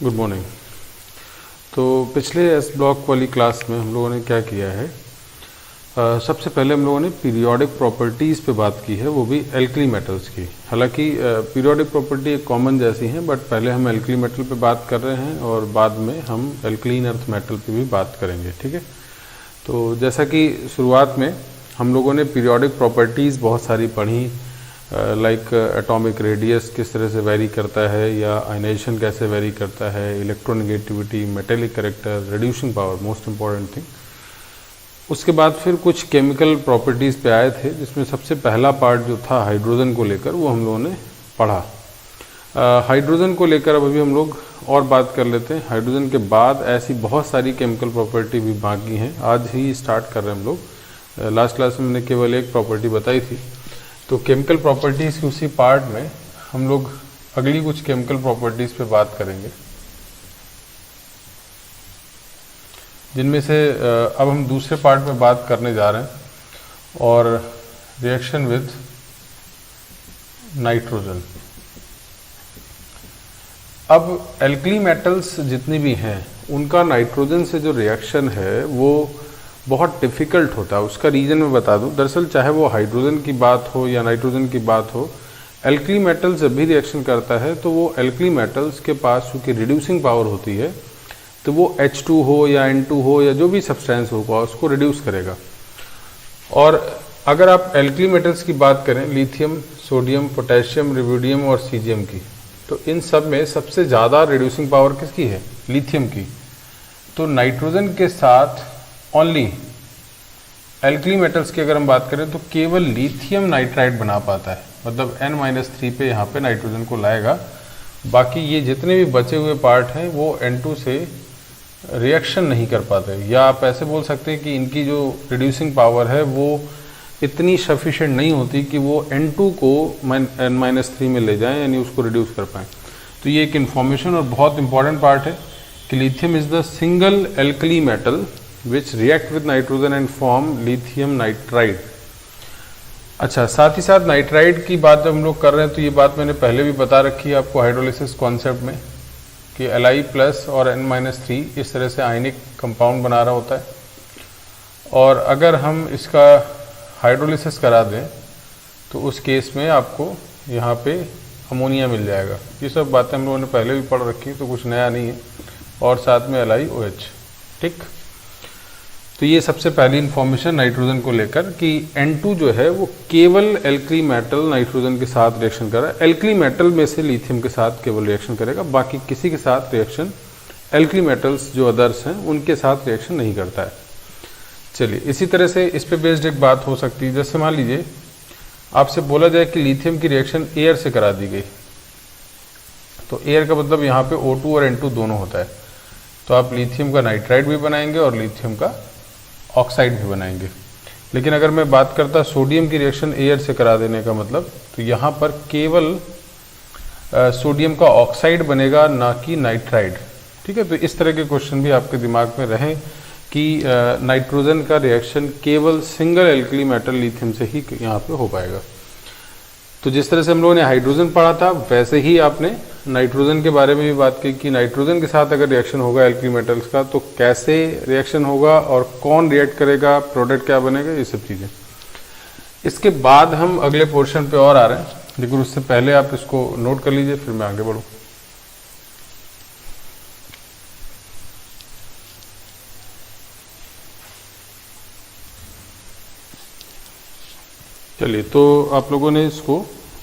Good morning. तो पिछले S block वाली क्लास में हम लोगों ने क्या किया है, सबसे पहले हम लोगों ने पीरियोडिक प्रॉपर्टीज़ पे बात की है, वो भी एल्कली मेटल्स की। हालांकि पीरियोडिक प्रॉपर्टी एक कॉमन जैसी हैं, बट पहले हम एल्कली मेटल पे बात कर रहे हैं और बाद में हम एल्कलीन अर्थ मेटल पे भी बात करेंगे। ठीक है, तो जैसा कि शुरुआत में हम लोगों ने पीरियोडिक प्रॉपर्टीज़ बहुत सारी पढ़ी, लाइक एटॉमिक रेडियस किस तरह से वेरी करता है, या आयनाइजेशन कैसे वेरी करता है, electronegativity, metallic character, reducing power, most important thing. उसके बाद फिर कुछ केमिकल प्रॉपर्टीज़ पे आए थे, जिसमें सबसे पहला पार्ट जो था हाइड्रोजन को लेकर, वो हम लोगों ने पढ़ा। हाइड्रोजन को लेकर अब अभी हम लोग और बात कर लेते हैं। हाइड्रोजन के बाद ऐसी बहुत सारी केमिकल प्रॉपर्टी भी बाकी हैं, आज ही स्टार्ट कर रहे हैं हम लोग। लास्ट क्लास में मैंने केवल एक प्रॉपर्टी बताई थी। तो केमिकल प्रॉपर्टीज़ की उसी पार्ट में हम लोग अगली कुछ केमिकल प्रॉपर्टीज़ पे बात करेंगे, जिनमें से अब हम दूसरे पार्ट में बात करने जा रहे हैं, और रिएक्शन विद नाइट्रोजन। अब एल्कली मेटल्स जितनी भी हैं, उनका नाइट्रोजन से जो रिएक्शन है वो बहुत डिफ़िकल्ट होता है। उसका रीज़न मैं बता दूं। दरअसल चाहे वो हाइड्रोजन की बात हो या नाइट्रोजन की बात हो, एल्कली मेटल जब भी रिएक्शन करता है तो वो एल्कली मेटल्स के पास चूँकि रिड्यूसिंग पावर होती है, तो वो H2 हो या N2 हो या जो भी सब्सटेंस होगा उसको रिड्यूस करेगा। और अगर आप एल्कली मेटल्स की बात करें, लिथियम, सोडियम, पोटेशियम, रुबिडियम और सीजियम की, तो इन सब में सबसे ज़्यादा रिड्यूसिंग पावर किसकी है? लिथियम की। तो नाइट्रोजन के साथ ओनली एल्कली मेटल्स की अगर हम बात करें तो केवल लिथियम नाइट्राइड बना पाता है, मतलब N-3 पे यहाँ पे नाइट्रोजन को लाएगा। बाकी ये जितने भी बचे हुए पार्ट हैं वो N2 से रिएक्शन नहीं कर पाते, या आप ऐसे बोल सकते हैं कि इनकी जो रिड्यूसिंग पावर है वो इतनी सफिशिएंट नहीं होती कि वो N2 को N-3 में ले जाएं, यानी उसको रिड्यूस कर पाएँ। तो ये एक इन्फॉर्मेशन और बहुत इंपॉर्टेंट पार्ट है कि lithium is the single alkali metal which react with nitrogen and form lithium nitride. अच्छा, साथ ही साथ नाइट्राइड की बात जब हम लोग कर रहे हैं तो ये बात मैंने पहले भी बता रखी है आपको हाइड्रोलिसिस कॉन्सेप्ट में, कि Li+ और N-3 इस तरह से आयनिक कंपाउंड बना रहा होता है, और अगर हम इसका हाइड्रोलिसिस करा दें तो उस केस में आपको यहाँ पे अमोनिया मिल जाएगा। ये सब बातें हम लोगों ने पहले भी पढ़ रखी, तो कुछ नया नहीं है, और साथ में LiOH। ठीक, तो ये सबसे पहली इन्फॉर्मेशन नाइट्रोजन को लेकर कि N2 जो है वो केवल एल्कली मेटल नाइट्रोजन के साथ रिएक्शन कर रहा है। एल्कली मेटल में से लिथियम के साथ केवल रिएक्शन करेगा, बाकी किसी के साथ रिएक्शन एल्कली मेटल्स जो अदर्स हैं उनके साथ रिएक्शन नहीं करता है। चलिए, इसी तरह से इस पे बेस्ड एक बात हो सकती है। जैसे मान लीजिए आपसे बोला जाए कि लिथियम की रिएक्शन एयर से करा दी गई, तो एयर का मतलब यहाँ पे O2 और N2 दोनों होता है, तो आप लिथियम का नाइट्राइड भी बनाएंगे और लिथियम का ऑक्साइड भी बनाएंगे। लेकिन अगर मैं बात करता सोडियम की रिएक्शन एयर से करा देने का मतलब, तो यहाँ पर केवल सोडियम का ऑक्साइड बनेगा, ना कि नाइट्राइड। ठीक है, तो इस तरह के क्वेश्चन भी आपके दिमाग में रहें कि नाइट्रोजन का रिएक्शन केवल सिंगल एल्कली मेटल लिथियम से ही यहाँ पे हो पाएगा। तो जिस तरह से हम लोगों ने हाइड्रोजन पढ़ा था, वैसे ही आपने नाइट्रोजन के बारे में भी बात की कि नाइट्रोजन के साथ अगर रिएक्शन होगा एल्कली मेटल्स का तो कैसे रिएक्शन होगा और कौन रिएक्ट करेगा, प्रोडक्ट क्या बनेगा, ये सब चीज़ें। इसके बाद हम अगले पोर्शन पे और आ रहे हैं, लेकिन उससे पहले आप इसको नोट कर लीजिए, फिर मैं आगे बढ़ूँ। चलिए, तो आप लोगों ने इसको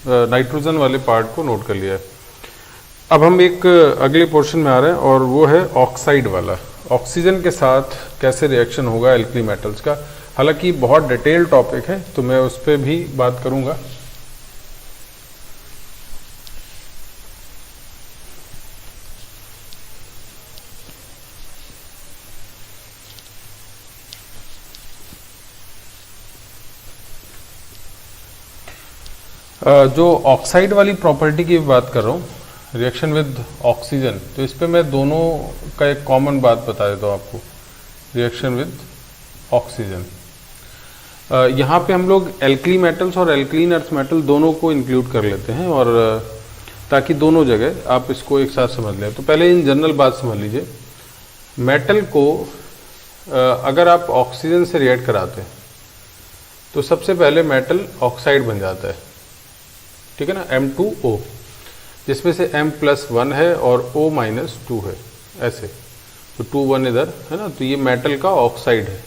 नाइट्रोजन वाले पार्ट को नोट कर लिया है। अब हम एक अगले पोर्शन में आ रहे हैं, और वो है ऑक्साइड वाला। ऑक्सीजन के साथ कैसे रिएक्शन होगा एल्कली मेटल्स का। हालांकि बहुत डिटेल टॉपिक है, तो मैं उस पर भी बात करूंगा। जो ऑक्साइड वाली प्रॉपर्टी की बात कर रहा हूँ, रिएक्शन विद ऑक्सीजन, तो इस पे मैं दोनों का एक कॉमन बात बता देता हूँ आपको। रिएक्शन विद ऑक्सीजन, यहाँ पे हम लोग एल्कली मेटल्स और एल्कलीन अर्थ मेटल दोनों को इंक्लूड कर लेते हैं, और ताकि दोनों जगह आप इसको एक साथ समझ लें। तो पहले इन जनरल बात समझ लीजिए। मेटल को अगर आप ऑक्सीजन से रिएक्ट कराते हैं तो सबसे पहले मेटल ऑक्साइड बन जाता है, ठीक है ना, M2O, जिसमें से M+1 है और O-2 है, ऐसे। तो 2 1 इधर है ना, तो ये मेटल का ऑक्साइड है।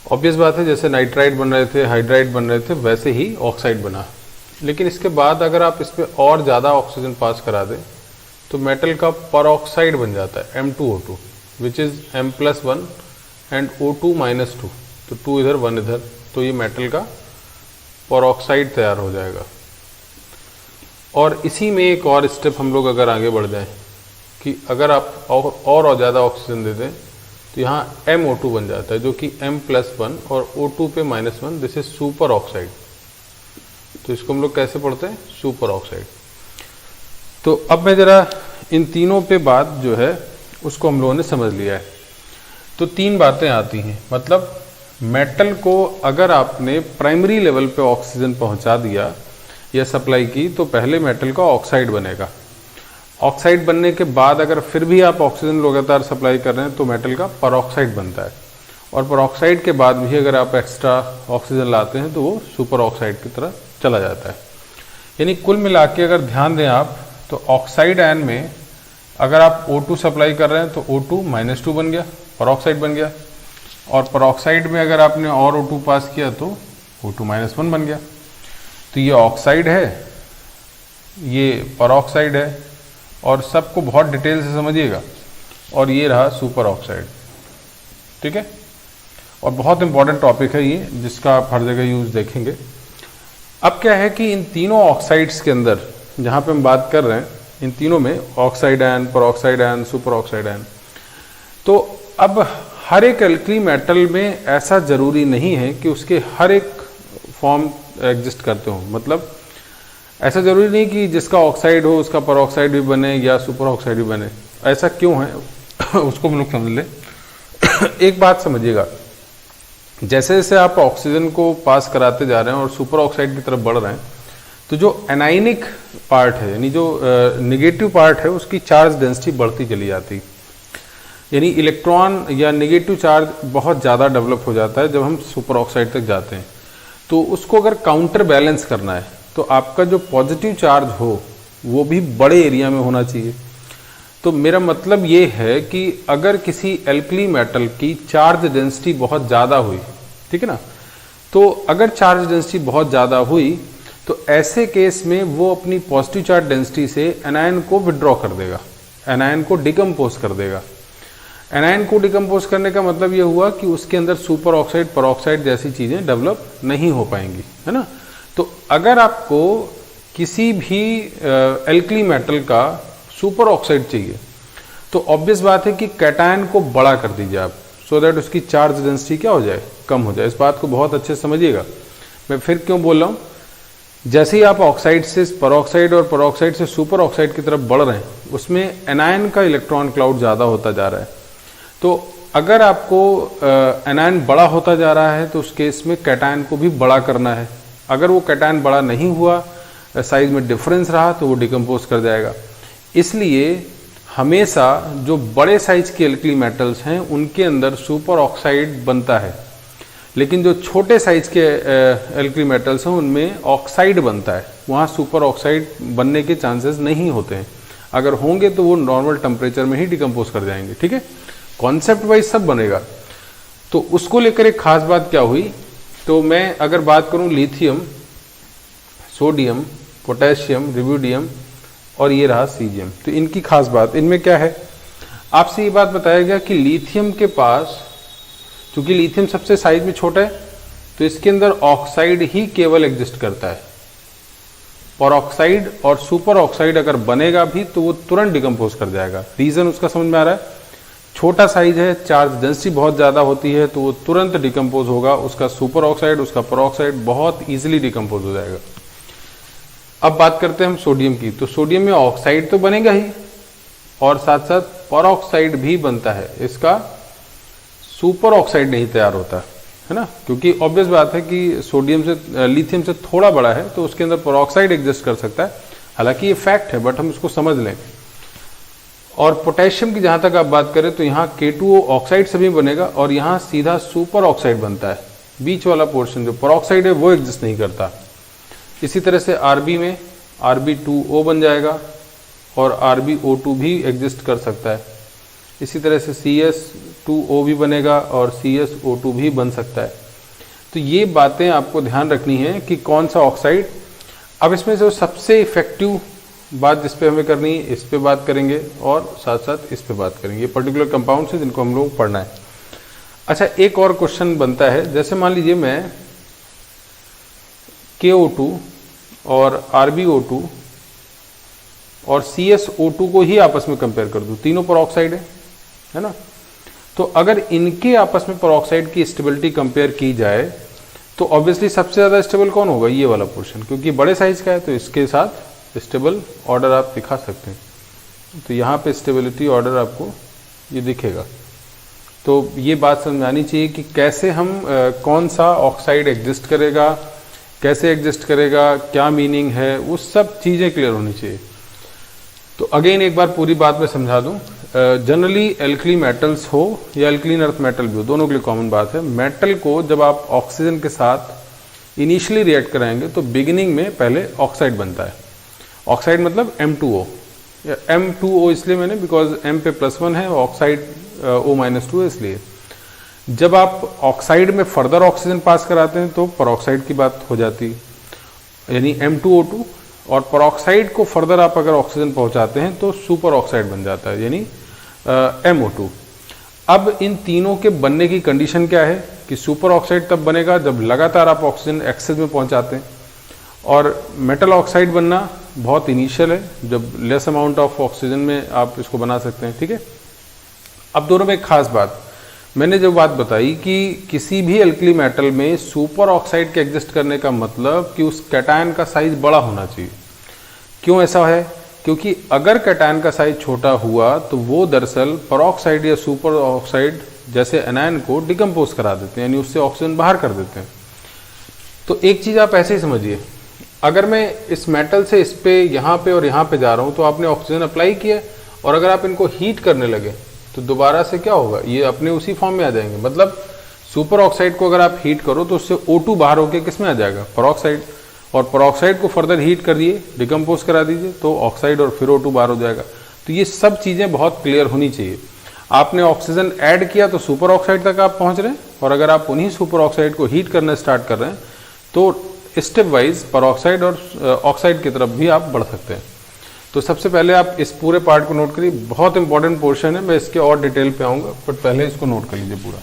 ऑब्वियस बात है, जैसे नाइट्राइड बन रहे थे, हाइड्राइड बन रहे थे, वैसे ही ऑक्साइड बना। लेकिन इसके बाद अगर आप इस पर और ज़्यादा ऑक्सीजन पास करा दें तो मेटल का परऑक्साइड बन जाता है, M2O2, which is M+1 and O2-2। तो 2 इधर 1 इधर, तो ये मेटल का परऑक्साइड तैयार हो जाएगा। और इसी में एक और स्टेप हम लोग अगर आगे बढ़ जाएं कि अगर आप और ज़्यादा ऑक्सीजन दे दें तो यहाँ MO2 बन जाता है, जो कि M+1 और O2 पे -1, दिस इज सुपर ऑक्साइड। तो इसको हम लोग कैसे पढ़ते हैं, सुपर ऑक्साइड। तो अब मैं ज़रा इन तीनों पे बात जो है उसको हम लोगों ने समझ लिया है। तो 3 बातें आती हैं, मतलब मेटल को अगर आपने प्राइमरी लेवल पे ऑक्सीजन पहुंचा दिया या सप्लाई की तो पहले मेटल का ऑक्साइड बनेगा। ऑक्साइड बनने के बाद अगर फिर भी आप ऑक्सीजन लगातार सप्लाई कर रहे हैं तो मेटल का परऑक्साइड बनता है। और परऑक्साइड के बाद भी अगर आप एक्स्ट्रा ऑक्सीजन लाते हैं तो वो सुपर ऑक्साइड की तरह चला जाता है। यानी कुल मिला के अगर ध्यान दें आप तो ऑक्साइड आयन में अगर आप O2 सप्लाई कर रहे हैं तो O2-2 बन गया, परऑक्साइड बन गया। और परऑक्साइड में अगर आपने और O2 पास किया तो O2-1 बन गया। तो ये ऑक्साइड है, ये परऑक्साइड है, और सबको बहुत डिटेल से समझिएगा। और ये रहा सुपर ऑक्साइड, ठीक है। और बहुत इंपॉर्टेंट टॉपिक है ये, जिसका आप हर जगह यूज देखेंगे। अब क्या है कि इन तीनों ऑक्साइड्स के अंदर जहाँ पे हम बात कर रहे हैं, इन तीनों में oxide ion, peroxide ion, super oxide ion, तो अब हर एक एल्कली मेटल में ऐसा जरूरी नहीं है कि उसके हर एक फॉर्म एग्जिस्ट करते हो। मतलब ऐसा जरूरी नहीं कि जिसका ऑक्साइड हो उसका परऑक्साइड भी बने या सुपर ऑक्साइड भी बने। ऐसा क्यों है उसको हम लोग समझ लें। एक बात समझिएगा, जैसे जैसे आप ऑक्सीजन को पास कराते जा रहे हैं और सुपर ऑक्साइड की तरफ बढ़ रहे हैं तो जो एनाइनिक पार्ट है, यानी जो निगेटिव पार्ट है, उसकी चार्ज डेंसिटी बढ़ती चली जाती। यानी इलेक्ट्रॉन या निगेटिव चार्ज बहुत ज़्यादा डेवलप हो जाता है जब हम सुपर ऑक्साइड तक जाते हैं। तो उसको अगर काउंटर बैलेंस करना है तो आपका जो पॉजिटिव चार्ज हो वो भी बड़े एरिया में होना चाहिए। तो मेरा मतलब ये है कि अगर किसी एल्कली मेटल की चार्ज डेंसिटी बहुत ज़्यादा हुई, ठीक है ना, तो अगर चार्ज डेंसिटी बहुत ज़्यादा हुई तो ऐसे केस में वो अपनी पॉजिटिव चार्ज डेंसिटी से एनायन को विड्रॉ कर देगा, एनायन को डिकम्पोज कर देगा। एनायन को डिकम्पोज करने का मतलब ये हुआ कि उसके अंदर सुपर ऑक्साइड, परऑक्साइड जैसी चीज़ें डेवलप नहीं हो पाएंगी, है ना। तो अगर आपको किसी भी एल्कली मेटल का सुपर ऑक्साइड चाहिए तो ऑब्वियस बात है कि कैटायन को बड़ा कर दीजिए आप, सो दैट उसकी चार्ज डेंसिटी क्या हो जाए, कम हो जाए। इस बात को बहुत अच्छे से समझिएगा। मैं फिर क्यों बोल रहा हूँ, जैसे ही आप ऑक्साइड से परऑक्साइड और परऑक्साइड से सुपर ऑक्साइड की तरफ बढ़ रहे हैं उसमें एनायन का इलेक्ट्रॉन क्लाउड ज़्यादा होता जा रहा है। तो अगर आपको एनायन बड़ा होता जा रहा है तो उस केस में कैटायन को भी बड़ा करना है। अगर वो कैटायन बड़ा नहीं हुआ, साइज में डिफरेंस रहा, तो वो डिकम्पोज कर जाएगा। इसलिए हमेशा जो बड़े साइज के एल्कली मेटल्स हैं उनके अंदर सुपर ऑक्साइड बनता है, लेकिन जो छोटे साइज के एल्कली मेटल्स हैं उनमें ऑक्साइड बनता है। वहाँ सुपर ऑक्साइड बनने के चांसेस नहीं होते हैं। अगर होंगे तो वो नॉर्मल टेम्परेचर में ही डिकम्पोज कर जाएंगे, ठीक है। कॉन्सेप्ट वाइज सब बनेगा। तो उसको लेकर एक खास बात क्या हुई, तो मैं अगर बात करूं लिथियम, सोडियम, पोटेशियम, रुबिडियम और ये रहा सीजियम, तो इनकी खास बात इनमें क्या है, आपसे ये बात बताया गया कि लिथियम के पास, चूंकि लिथियम सबसे साइज में छोटा है तो इसके अंदर ऑक्साइड ही केवल एग्जिस्ट करता है। परऑक्साइड और सुपर ऑक्साइड अगर बनेगा भी तो वो तुरंत डिकम्पोज कर जाएगा। रीजन उसका समझ में आ रहा है, छोटा साइज है, चार्ज डेंसिटी बहुत ज़्यादा होती है तो वो तुरंत डिकम्पोज होगा। उसका सुपर ऑक्साइड, उसका परऑक्साइड बहुत ईजिली डिकम्पोज हो जाएगा। अब बात करते हैं हम सोडियम की। तो सोडियम में ऑक्साइड तो बनेगा ही और साथ साथ परऑक्साइड भी बनता है, इसका सुपर ऑक्साइड नहीं तैयार होता है ना, क्योंकि ऑब्वियस बात है कि सोडियम से लिथियम से थोड़ा बड़ा है तो उसके अंदर परऑक्साइड एग्जिस्ट कर सकता है, हालांकि ये फैक्ट है बट हम इसको समझ लें। और पोटेशियम की जहाँ तक आप बात करें तो यहाँ K2O ऑक्साइड से भी बनेगा और यहाँ सीधा सुपर ऑक्साइड बनता है, बीच वाला पोर्शन जो पेरोक्साइड है वो एग्जिस्ट नहीं करता। इसी तरह से Rb में Rb2O बन जाएगा और RbO2 भी एग्जिस्ट कर सकता है। इसी तरह से CS2O भी बनेगा और CSO2 भी बन सकता है। तो ये बातें आपको ध्यान रखनी है कि कौन सा ऑक्साइड। अब इसमें से सबसे इफेक्टिव बात जिस पे हमें करनी है इस पे बात करेंगे और साथ साथ इस पे बात करेंगे। ये पर्टिकुलर कंपाउंड्स हैं जिनको हम लोग पढ़ना है। अच्छा, एक और क्वेश्चन बनता है, जैसे मान लीजिए मैं KO2 और RbO2 और CSO2 को ही आपस में कंपेयर कर दूं, तीनों पेरोक्साइड है ना। तो अगर इनके आपस में पेरोक्साइड की स्टेबिलिटी कंपेयर की जाए तो ऑब्वियसली सबसे ज़्यादा स्टेबल कौन होगा, ये वाला पोर्शन, क्योंकि बड़े साइज का है तो इसके साथ स्टेबल ऑर्डर आप दिखा सकते हैं। तो यहाँ पे स्टेबिलिटी ऑर्डर आपको ये दिखेगा। तो ये बात समझ में आनी चाहिए कि कैसे हम कौन सा ऑक्साइड एग्जिस्ट करेगा, कैसे एग्जिस्ट करेगा, क्या मीनिंग है, वो सब चीज़ें क्लियर होनी चाहिए। तो अगेन एक बार पूरी बात मैं समझा दूं। जनरली एल्कली मेटल्स हो या एल्कलीन अर्थ मेटल भी हो, दोनों के लिए कॉमन बात है। मेटल को जब आप ऑक्सीजन के साथ इनिशियली रिएक्ट कराएंगे तो बिगिनिंग में पहले ऑक्साइड बनता है। ऑक्साइड मतलब M2O, या M2O इसलिए मैंने बिकॉज M पे +1 है, ऑक्साइड O-2 है, इसलिए जब आप ऑक्साइड में फर्दर ऑक्सीजन पास कराते हैं तो पेरोक्साइड की बात हो जाती है, यानी M2O2, और पेरोक्साइड को फर्दर आप अगर ऑक्सीजन पहुंचाते हैं तो सुपर ऑक्साइड बन जाता है, यानी MO2। अब इन तीनों के बनने की कंडीशन क्या है कि सुपर ऑक्साइड तब बनेगा जब लगातार आप ऑक्सीजन एक्सेस में पहुंचाते हैं, और मेटल ऑक्साइड बनना बहुत इनिशियल है, जब लेस अमाउंट ऑफ ऑक्सीजन में आप इसको बना सकते हैं। ठीक है। अब दोनों में एक खास बात, मैंने जो बात बताई कि किसी भी एल्कली मेटल में सुपर ऑक्साइड के एग्जिस्ट करने का मतलब कि उस कैटायन का साइज बड़ा होना चाहिए। क्यों ऐसा है? क्योंकि अगर कैटायन का साइज छोटा हुआ तो वो दरअसल पेरोक्साइड या सुपर ऑक्साइड जैसे एनायन को डिकम्पोज करा देते हैं, यानी उससे ऑक्सीजन बाहर कर देते हैं। तो एक चीज आप ऐसे ही समझिए, अगर मैं इस मेटल से इस पे, यहाँ पे और यहाँ पे जा रहा हूँ तो आपने ऑक्सीजन अप्लाई किया, और अगर आप इनको हीट करने लगे तो दोबारा से क्या होगा, ये अपने उसी फॉर्म में आ जाएंगे। मतलब सुपर ऑक्साइड को अगर आप हीट करो तो उससे O2 बाहर होकर किस में आ जाएगा, पेरोक्साइड, और पेरोक्साइड को फर्दर हीट कर दिए, डिकम्पोज करा दीजिए तो ऑक्साइड और फिर O2 बाहर हो जाएगा। तो ये सब चीज़ें बहुत क्लियर होनी चाहिए। आपने ऑक्सीजन ऐड किया तो सुपर ऑक्साइड तक आप पहुँच रहे हैं, और अगर आप उन्हीं सुपर ऑक्साइड को हीट करना स्टार्ट कर रहे हैं तो स्टेप वाइज पेरोक्साइड और ऑक्साइड की तरफ भी आप बढ़ सकते हैं। तो सबसे पहले आप इस पूरे पार्ट को नोट करिए, बहुत इंपॉर्टेंट पोर्शन है, मैं इसके और डिटेल पे आऊँगा, बट पहले इसको नोट कर लीजिए पूरा।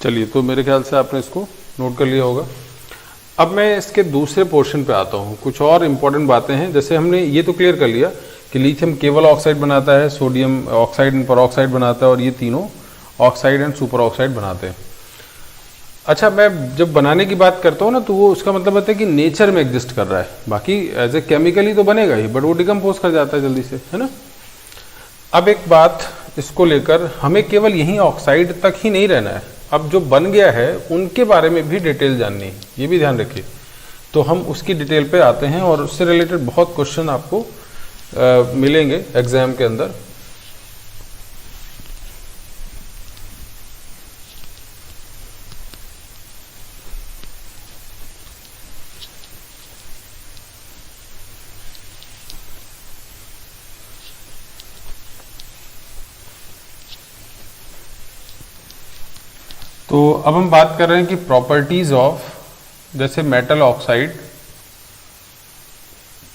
चलिए, तो मेरे ख्याल से आपने इसको नोट कर लिया होगा। अब मैं इसके दूसरे पोर्शन पे आता हूँ। कुछ और इम्पोर्टेंट बातें हैं, जैसे हमने ये तो क्लियर कर लिया कि लिथियम केवल ऑक्साइड बनाता है, सोडियम ऑक्साइड एंड पेरोक्साइड बनाता है, और ये तीनों ऑक्साइड एंड सुपर ऑक्साइड बनाते हैं। अच्छा, मैं जब बनाने की बात करता हूँ ना तो वो उसका मतलब होता है कि नेचर में एग्जिस्ट कर रहा है, बाकी एज ए केमिकली तो बनेगा ही, बट वो डिकम्पोज कर जाता है जल्दी से, है ना। अब एक बात इसको लेकर, हमें केवल यहीं ऑक्साइड तक ही नहीं रहना है, अब जो बन गया है उनके बारे में भी डिटेल जाननी है, ये भी ध्यान रखिए। तो हम उसकी डिटेल पे आते हैं, और उससे रिलेटेड बहुत क्वेश्चन आपको मिलेंगे एग्जाम के अंदर। तो अब हम बात कर रहे हैं कि प्रॉपर्टीज ऑफ, जैसे metal oxide,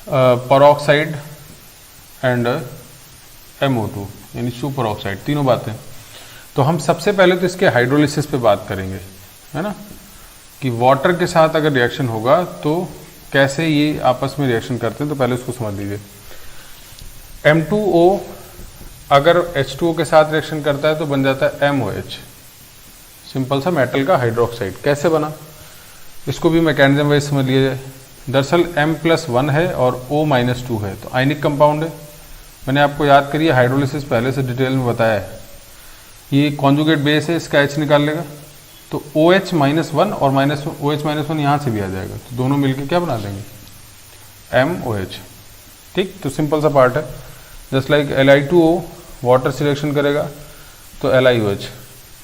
peroxide and MO2 यानी सुपर ऑक्साइड, तीनों बातें। तो हम सबसे पहले तो इसके हाइड्रोलिसिस पे बात करेंगे, है ना, कि वाटर के साथ अगर रिएक्शन होगा तो कैसे ये आपस में रिएक्शन करते हैं। तो पहले उसको समझ लीजिए। M2O अगर H2O के साथ रिएक्शन करता है तो बन जाता है MOH, सिंपल सा मेटल का हाइड्रोक्साइड। कैसे बना, इसको भी मैकेनिज्म वाइज समझ लिया जाए। दरअसल M+1 है और O-2 है, तो आयनिक कंपाउंड है। मैंने आपको याद करिए हाइड्रोलिसिस पहले से डिटेल में बताया है। ये कॉन्जुगेट बेस है, इसका H निकाल लेगा तो OH-1 और OH-1 यहाँ से भी आ जाएगा, तो दोनों मिलके क्या बना देंगे, MOH। ठीक, तो सिंपल सा पार्ट है। जस्ट लाइक Li2O वाटर से रिएक्शन करेगा तो LiOH।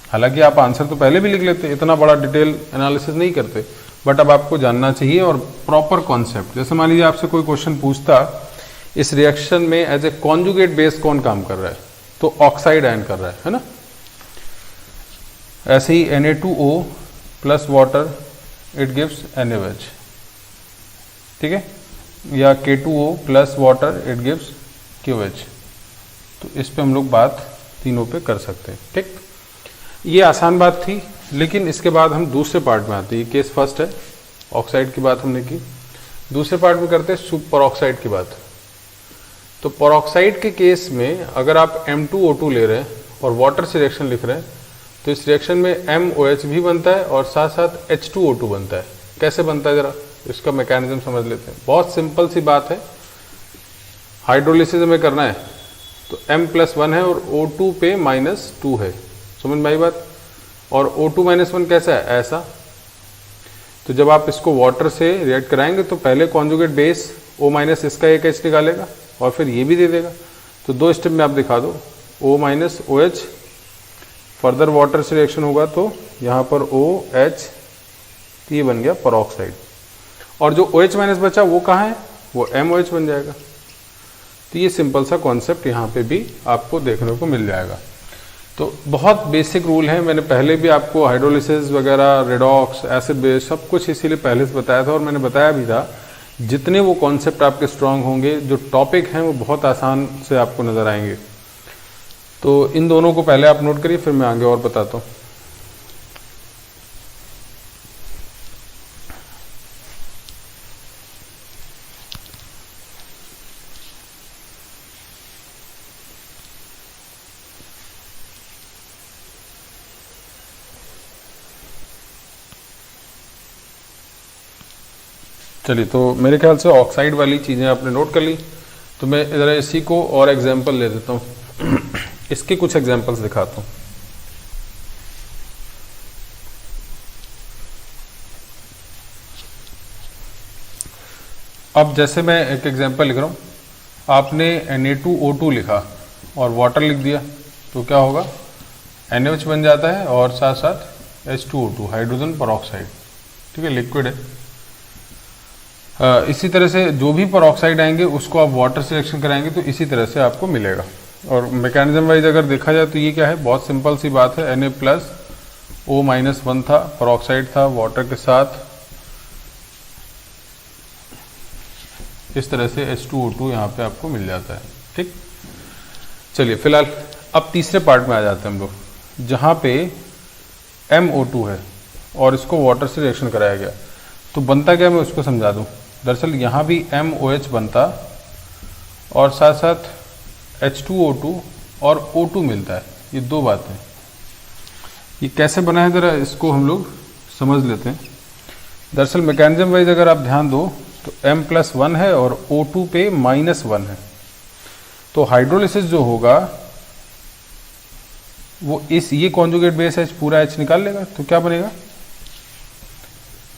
हालांकि आप आंसर तो पहले भी लिख लेते, इतना बड़ा डिटेल एनालिसिस नहीं करते, बट अब आपको जानना चाहिए और प्रॉपर कॉन्सेप्ट। जैसे मान लीजिए आपसे कोई क्वेश्चन पूछता इस रिएक्शन में एज ए कॉन्जुगेट बेस कौन काम कर रहा है, तो ऑक्साइड आयन कर रहा है ना। ऐसे ही Na2O plus water it gives NaOH, ठीक है, या K2O plus water it gives QH। तो इस पे हम लोग बात तीनों पे कर सकते हैं। ठीक, ये आसान बात थी। लेकिन इसके बाद हम दूसरे पार्ट में आते हैं। ये केस फर्स्ट है, ऑक्साइड की बात हमने की। दूसरे पार्ट में करते हैं सुपर ऑक्साइड की बात। तो परऑक्साइड के केस में अगर आप M2O2 ले रहे हैं और वाटर से रिएक्शन लिख रहे हैं तो इस रिएक्शन में MOH भी बनता है और साथ साथ H2O2 बनता है। कैसे बनता है जरा इसका मैकेनिज्म समझ लेते हैं। बहुत सिंपल सी बात है, हाइड्रोलिसिस में करना है तो M+1 है और O2 पे -2 है, समझ में आई बात। और O2-1 कैसा है, ऐसा। तो जब आप इसको वाटर से रिएक्ट कराएंगे तो पहले कॉन्जुगेट बेस O- इसका एक H निकालेगा और फिर ये भी दे देगा। तो दो स्टेप में आप दिखा दो, O- OH, फर्दर वाटर से रिएक्शन होगा तो यहाँ पर OH, ये बन गया परऑक्साइड। और जो OH- बचा वो कहाँ है, वो MOH बन जाएगा। तो ये सिंपल सा कॉन्सेप्ट यहाँ पे भी आपको देखने को मिल जाएगा। तो बहुत बेसिक रूल है, मैंने पहले भी आपको हाइड्रोलिसिस वगैरह, रेडॉक्स, एसिड बेस सब कुछ इसीलिए पहले से बताया था। और मैंने बताया भी था जितने वो कॉन्सेप्ट आपके स्ट्रांग होंगे, जो टॉपिक हैं वो बहुत आसान से आपको नज़र आएंगे। तो इन दोनों को पहले आप नोट करिए, फिर मैं आगे और बताता हूँ। चलिए, तो मेरे ख्याल से ऑक्साइड वाली चीज़ें आपने नोट कर ली। तो मैं ज़रा इसी को और एग्जांपल ले देता हूँ। इसके कुछ एग्जांपल्स दिखाता हूँ। अब जैसे मैं एक एग्जांपल लिख रहा हूँ, आपने Na2O2 लिखा और वाटर लिख दिया तो क्या होगा, NaOH बन जाता है और साथ साथ H2O2, हाइड्रोजन परऑक्साइड। ठीक है, लिक्विड है। इसी तरह से जो भी परऑक्साइड आएंगे उसको आप वाटर से रिएक्शन कराएंगे तो इसी तरह से आपको मिलेगा। और मैकेनिज्म वाइज अगर देखा जाए तो ये क्या है, बहुत सिंपल सी बात है। Na+O-1 था, परऑक्साइड था, वाटर के साथ इस तरह से H2O2 यहाँ पे आपको मिल जाता है। ठीक, चलिए फिलहाल अब तीसरे पार्ट में आ जाते हैं हम लोग, जहाँ पे MO2 है और इसको वाटर से रिएक्शन कराया गया। तो बनता क्या, मैं उसको समझा दूँ। दरअसल यहाँ भी MOH बनता और साथ साथ H2O2 और O2 मिलता है। ये दो बातें, ये कैसे बना है ज़रा इसको हम लोग समझ लेते हैं। दरअसल मैकेनिज्म वाइज अगर आप ध्यान दो तो M+1 है और O2 पे -1 है। तो हाइड्रोलिसिस जो होगा वो ये कॉन्जुगेट बेस H पूरा H निकाल लेगा तो क्या बनेगा,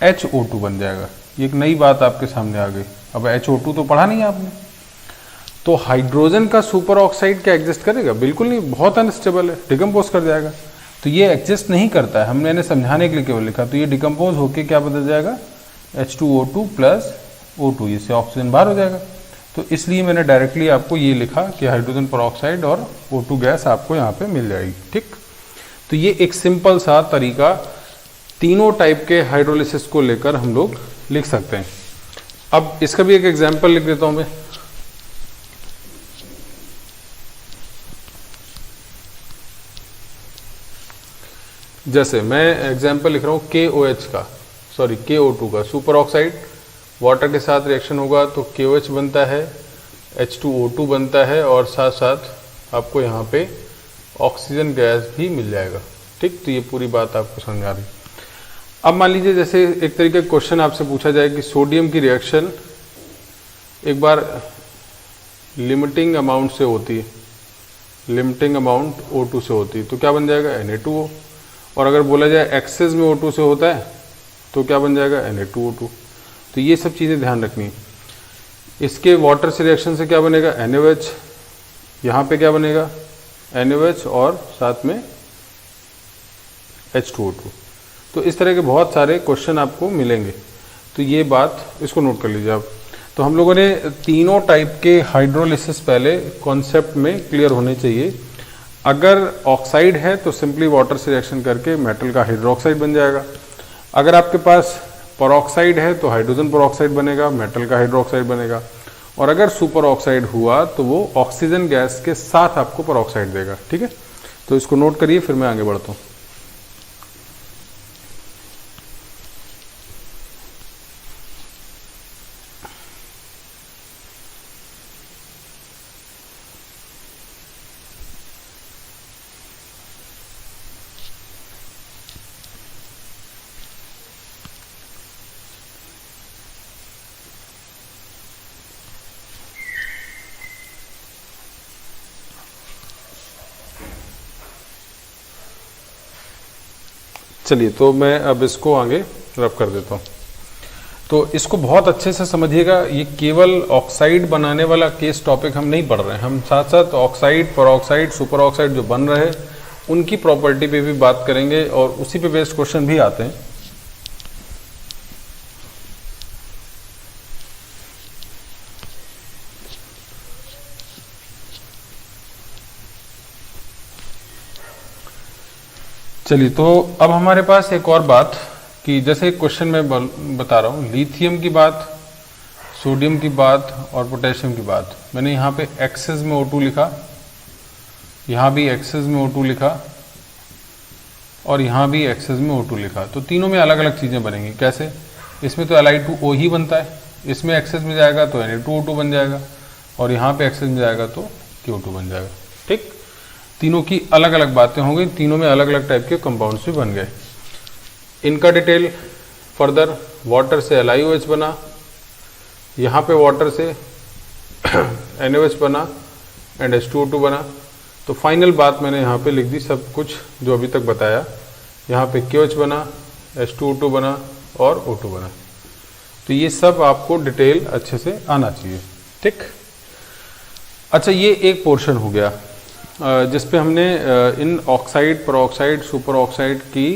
HO2 बन जाएगा। ये एक नई बात आपके सामने आ गई। अब HO2 तो पढ़ा नहीं है आपने। तो हाइड्रोजन का सुपर ऑक्साइड क्या एग्जिस्ट करेगा, बिल्कुल नहीं, बहुत अनस्टेबल है, डिकम्पोज कर जाएगा। तो ये एग्जिस्ट नहीं करता है, हमने इन्हें समझाने के लिए केवल लिखा। तो ये डिकम्पोज होके क्या बदल जाएगा, H2O2 प्लस O2, इससे ऑक्सीजन बाहर हो जाएगा। तो इसलिए मैंने डायरेक्टली आपको ये लिखा कि हाइड्रोजन परऑक्साइड और O2 गैस आपको यहाँ पे मिल जाएगी। ठीक, तो ये एक सिंपल सा तरीका तीनों टाइप के हाइड्रोलिसिस को लेकर हम लोग लिख सकते हैं। अब इसका भी एक एग्जांपल लिख देता हूं मैं। जैसे मैं एग्जाम्पल लिख रहा हूँ KOH का, सॉरी KO2 का, सुपर ऑक्साइड वाटर के साथ रिएक्शन होगा तो KOH बनता है, H2O2 बनता है और साथ साथ आपको यहाँ पे ऑक्सीजन गैस भी मिल जाएगा। ठीक, तो ये पूरी बात आपको समझ आ रही। अब मान लीजिए जैसे एक तरीके का क्वेश्चन आपसे पूछा जाए कि सोडियम की रिएक्शन एक बार लिमिटिंग अमाउंट से होती है, लिमिटिंग अमाउंट O2 से होती है तो क्या बन जाएगा Na2O, और अगर बोला जाए एक्सेस में O2 से होता है तो क्या बन जाएगा Na2O2। तो ये सब चीज़ें ध्यान रखनी। इसके वाटर से रिएक्शन से क्या बनेगा NaOH, यहाँ पे क्या बनेगा NaOH और साथ में H2O2। तो इस तरह के बहुत सारे क्वेश्चन आपको मिलेंगे, तो ये बात इसको नोट कर लीजिए आप। तो हम लोगों ने तीनों टाइप के हाइड्रोलिसिस पहले कॉन्सेप्ट में क्लियर होने चाहिए। अगर ऑक्साइड है तो सिंपली वाटर से रिएक्शन करके मेटल का हाइड्रोक्साइड बन जाएगा। अगर आपके पास परऑक्साइड है तो हाइड्रोजन परऑक्साइड बनेगा, मेटल का हाइड्रोक्साइड बनेगा। और अगर सुपर ऑक्साइड हुआ तो वो ऑक्सीजन गैस के साथ आपको परऑक्साइड देगा। ठीक है, तो इसको नोट करिए, फिर मैं आगे बढ़ता हूँ। चलिए, तो मैं अब इसको आगे रब कर देता हूँ। तो इसको बहुत अच्छे से समझिएगा, ये केवल ऑक्साइड बनाने वाला केस टॉपिक हम नहीं पढ़ रहे हैं, हम साथ साथ ऑक्साइड, परऑक्साइड, सुपर ऑक्साइड जो बन रहे हैं उनकी प्रॉपर्टी पे भी बात करेंगे और उसी पे बेस्ड क्वेश्चन भी आते हैं। चलिए, तो अब हमारे पास एक और बात कि जैसे क्वेश्चन में बता रहा हूँ, लिथियम की बात, सोडियम की बात और पोटेशियम की बात। मैंने यहाँ पे एक्सेस में O2 लिखा, यहाँ भी एक्सेस में O2 लिखा और यहाँ भी एक्सेस में O2 लिखा। तो तीनों में अलग अलग चीज़ें बनेंगी। कैसे? इसमें तो Li2O ही बनता है, इसमें एक्सेस में जाएगा तो Na2O2 बन जाएगा और यहाँ पे एक्सेस में जाएगा तो Q2 बन जाएगा। ठीक, तीनों की अलग अलग बातें होंगी, तीनों में अलग अलग टाइप के कंपाउंड्स भी बन गए। इनका डिटेल फर्दर, वाटर से LiOH बना, यहाँ पे वाटर से NaOH बना एंड H2O2 बना। तो फाइनल बात मैंने यहाँ पे लिख दी, सब कुछ जो अभी तक बताया। यहाँ पे KOH बना, H2O2 बना और O2 बना। तो ये सब आपको डिटेल अच्छे से आना चाहिए। ठीक, अच्छा, ये एक पोर्शन हो गया जिसपे हमने इन ऑक्साइड, परऑक्साइड, सुपर ऑक्साइड की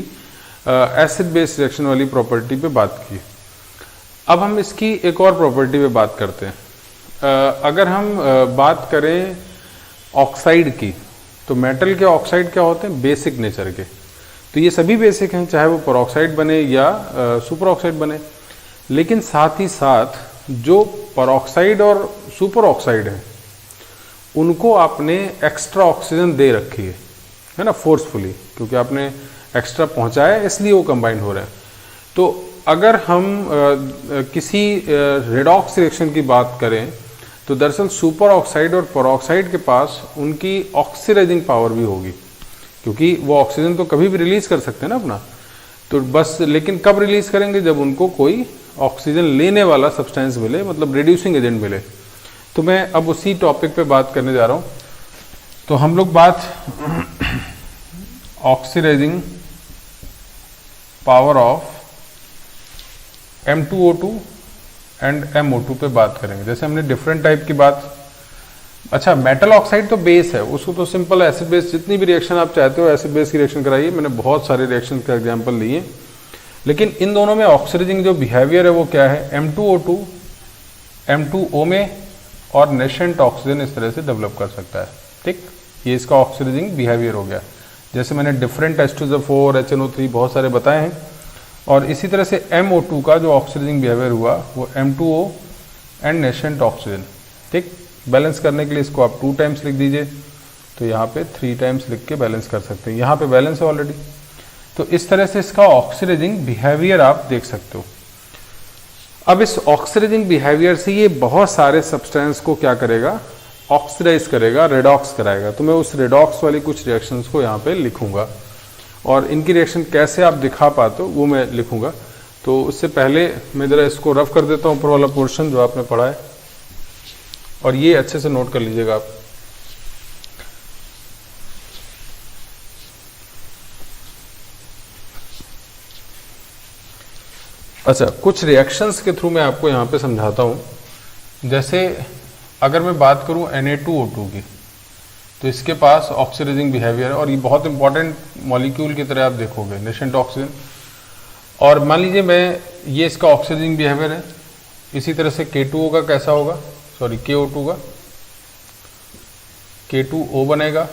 एसिड बेस रिएक्शन वाली प्रॉपर्टी पे बात की। अब हम इसकी एक और प्रॉपर्टी पे बात करते हैं। अगर हम बात करें ऑक्साइड की, तो मेटल के ऑक्साइड क्या होते हैं? बेसिक नेचर के। तो ये सभी बेसिक हैं, चाहे वो परऑक्साइड बने या सुपर ऑक्साइड बने। लेकिन साथ ही साथ जो परऑक्साइड और सुपर ऑक्साइड है उनको आपने एक्स्ट्रा ऑक्सीजन दे रखी है ना, फोर्सफुली, क्योंकि आपने एक्स्ट्रा पहुंचाया इसलिए वो कंबाइन हो रहे हैं। तो अगर हम किसी रेडॉक्स रिएक्शन की बात करें तो दरअसल सुपर ऑक्साइड और परऑक्साइड के पास उनकी ऑक्सीडाइजिंग पावर भी होगी, क्योंकि वो ऑक्सीजन तो कभी भी रिलीज कर सकते हैं ना अपना। तो बस, लेकिन कब रिलीज करेंगे? जब उनको कोई ऑक्सीजन लेने वाला सब्सटेंस मिले, मतलब रिड्यूसिंग एजेंट मिले। तो मैं अब उसी टॉपिक पे बात करने जा रहा हूँ। तो हम लोग बात oxidising power of M2O2 and MO2 पे बात करेंगे। जैसे हमने डिफरेंट टाइप की बात, अच्छा, मेटल ऑक्साइड तो बेस है, उसको तो सिंपल एसिड बेस, जितनी भी रिएक्शन आप चाहते हो एसिड बेस की रिएक्शन कराइए। मैंने बहुत सारे रिएक्शन का एग्जाम्पल लिए, लेकिन इन दोनों में ऑक्सीडाइजिंग जो बिहेवियर है वो क्या है? M2O2 M2O में और नेशेंट ऑक्सीजन इस तरह से डेवलप कर सकता है। ठीक, ये इसका ऑक्सीडाइजिंग बिहेवियर हो गया। जैसे मैंने डिफरेंट H2SO4, HNO3 बहुत सारे बताए हैं। और इसी तरह से MO2 का जो ऑक्सीडाइजिंग बिहेवियर हुआ वो M2O एंड नेशेंट ऑक्सीजन। ठीक, बैलेंस करने के लिए इसको आप 2 टाइम्स लिख दीजिए, तो यहाँ पे 3 टाइम्स लिख के बैलेंस कर सकते हैं। यहाँ पे बैलेंस है ऑलरेडी। तो इस तरह से इसका ऑक्सीडाइजिंग बिहेवियर आप देख सकते हो। अब इस ऑक्सीडाइजिंग बिहेवियर से ये बहुत सारे सब्सटेंस को क्या करेगा, ऑक्सीडाइज करेगा, रेडॉक्स कराएगा। तो मैं उस रेडॉक्स वाली कुछ रिएक्शंस को यहाँ पे लिखूंगा और इनकी रिएक्शन कैसे आप दिखा पाते हो वो मैं लिखूंगा। तो उससे पहले मैं ज़रा इसको रफ कर देता हूँ, ऊपर वाला पोर्शन जो आपने पढ़ा है, और ये अच्छे से नोट कर लीजिएगा आप। अच्छा, कुछ रिएक्शंस के थ्रू मैं आपको यहाँ पे समझाता हूँ। जैसे अगर मैं बात करूँ Na2O2 की, तो इसके पास ऑक्सीडाइजिंग बिहेवियर है और ये बहुत इंपॉर्टेंट मॉलिक्यूल की तरह आप देखोगे, नेसेंट ऑक्सीजन। और मान लीजिए मैं ये इसका ऑक्सीडाइजिंग बिहेवियर है, इसी तरह से K2O का कैसा होगा, सॉरी KO2 का, K2O बनेगा,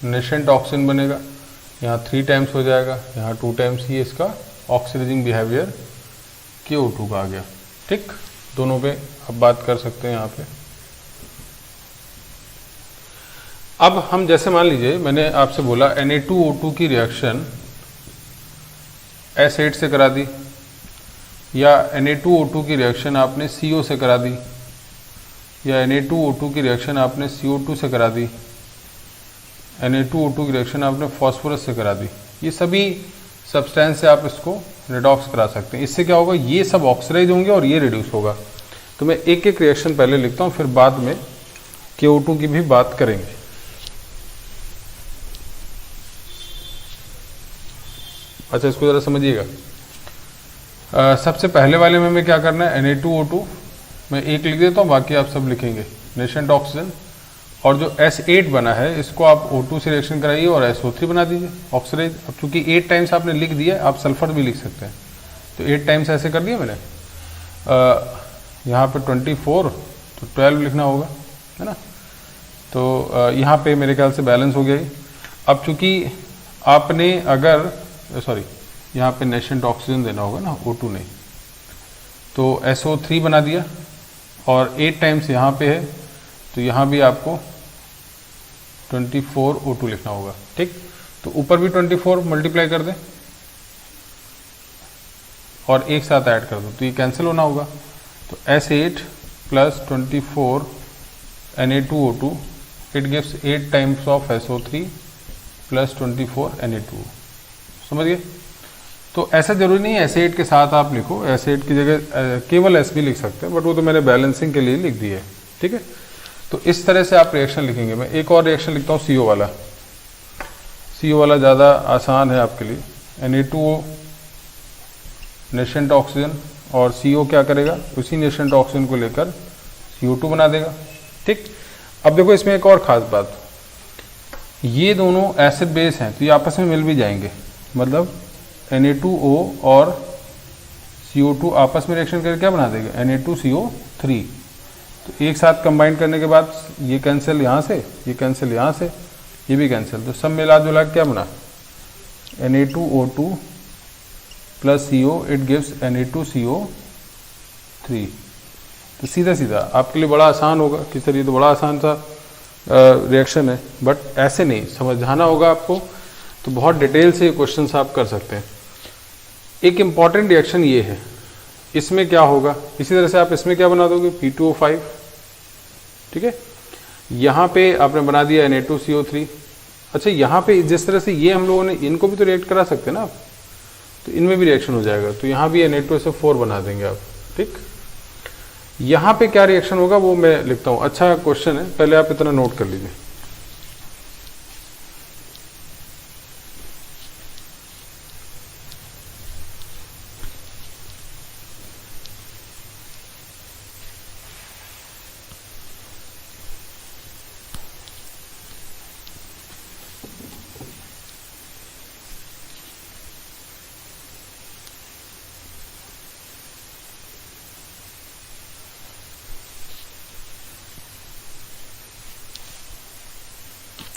नेसेंट ऑक्सीजन बनेगा, यहाँ 3 टाइम्स हो जाएगा, यहाँ 2 टाइम्स, ये इसका ऑक्सीडाइजिंग बिहेवियर KO2 का आ गया। ठीक, दोनों पे आप बात कर सकते हैं यहाँ पे। अब हम जैसे मान लीजिए मैंने आपसे बोला Na2O2 की रिएक्शन S8 से करा दी, या Na2O2 की रिएक्शन आपने CO से करा दी, या Na2O2 की रिएक्शन आपने CO2 से करा दी, Na2O2 की रिएक्शन आपने फास्फोरस से करा दी। ये सभी सब्सटेंस से आप इसको रिडॉक्स करा सकते हैं। इससे क्या होगा, ये सब ऑक्सीडाइज होंगे और ये रिड्यूस होगा। तो मैं एक एक रिएक्शन पहले लिखता हूँ, फिर बाद में KO2 की भी बात करेंगे। अच्छा, इसको ज़रा समझिएगा। सबसे पहले वाले में मैं क्या करना है, Na2O2 मैं एक लिख देता हूँ, बाकी आप सब लिखेंगे, नेसेंट ऑक्सीजन। और जो S8 बना है इसको आप O2 से रिएक्शन कराइए और SO3 बना दीजिए ऑक्सीडाइज। अब चूंकि 8 टाइम्स आपने लिख दिया, आप सल्फर भी लिख सकते हैं, तो 8 टाइम्स ऐसे कर दिया मैंने। यहाँ पे 24, तो 12 लिखना होगा, है ना। तो यहाँ पे मेरे ख्याल से बैलेंस हो गया ही। अब चूंकि आपने अगर यहाँ पे नेसेंट ऑक्सीजन देना होगा ना, O2 नहीं, तो SO3 बना दिया और 8 टाइम्स यहाँ पे है, तो यहाँ भी आपको 24 O2 लिखना होगा। ठीक, तो ऊपर भी 24 मल्टीप्लाई कर दें और एक साथ ऐड कर दो, तो ये कैंसिल होना होगा। तो S8 plus 24 Na2O2 it gives 8 times of SO3 plus 24 Na2O। समझ गए। तो ऐसा जरूरी नहीं है S8 के साथ आप लिखो, S8 की जगह केवल S भी लिख सकते हैं, बट वो तो मैंने बैलेंसिंग के लिए लिख दिया है। ठीक है, तो इस तरह से आप रिएक्शन लिखेंगे। मैं एक और रिएक्शन लिखता हूँ CO वाला। CO वाला ज़्यादा आसान है आपके लिए। Na2O नेसेंट ऑक्सीजन और CO क्या करेगा, उसी नेसेंट ऑक्सीजन को लेकर CO2 बना देगा। ठीक, अब देखो इसमें एक और ख़ास बात, ये दोनों एसिड बेस हैं तो ये आपस में मिल भी जाएंगे, मतलब Na2O और CO2 आपस में रिएक्शन करके क्या बना देगा, Na2CO3। तो एक साथ कंबाइन करने के बाद ये कैंसिल यहाँ से, ये कैंसिल यहाँ से, ये भी कैंसिल, तो सब मिला जुला क्या बना, Na2O2 plus CO it gives Na2CO3। तो सीधा सीधा आपके लिए बड़ा आसान होगा कि सर ये तो बड़ा आसान सा रिएक्शन है, बट ऐसे नहीं समझाना होगा आपको। तो बहुत डिटेल से क्वेश्चंस आप कर सकते हैं। एक इम्पॉर्टेंट रिएक्शन ये है, इसमें क्या होगा, इसी तरह से आप इसमें क्या बना दोगे, P2O5। ठीक है, यहाँ पे आपने बना दिया Na2CO3। अच्छा, यहाँ पे जिस तरह से ये हम लोगों ने इनको भी तो रिएक्ट करा सकते हैं ना आप, तो इनमें भी रिएक्शन हो जाएगा, तो यहाँ भी Na2SO4 बना देंगे आप। ठीक, यहाँ पे क्या रिएक्शन होगा वो मैं लिखता हूँ। अच्छा क्वेश्चन है, पहले आप इतना नोट कर लीजिए।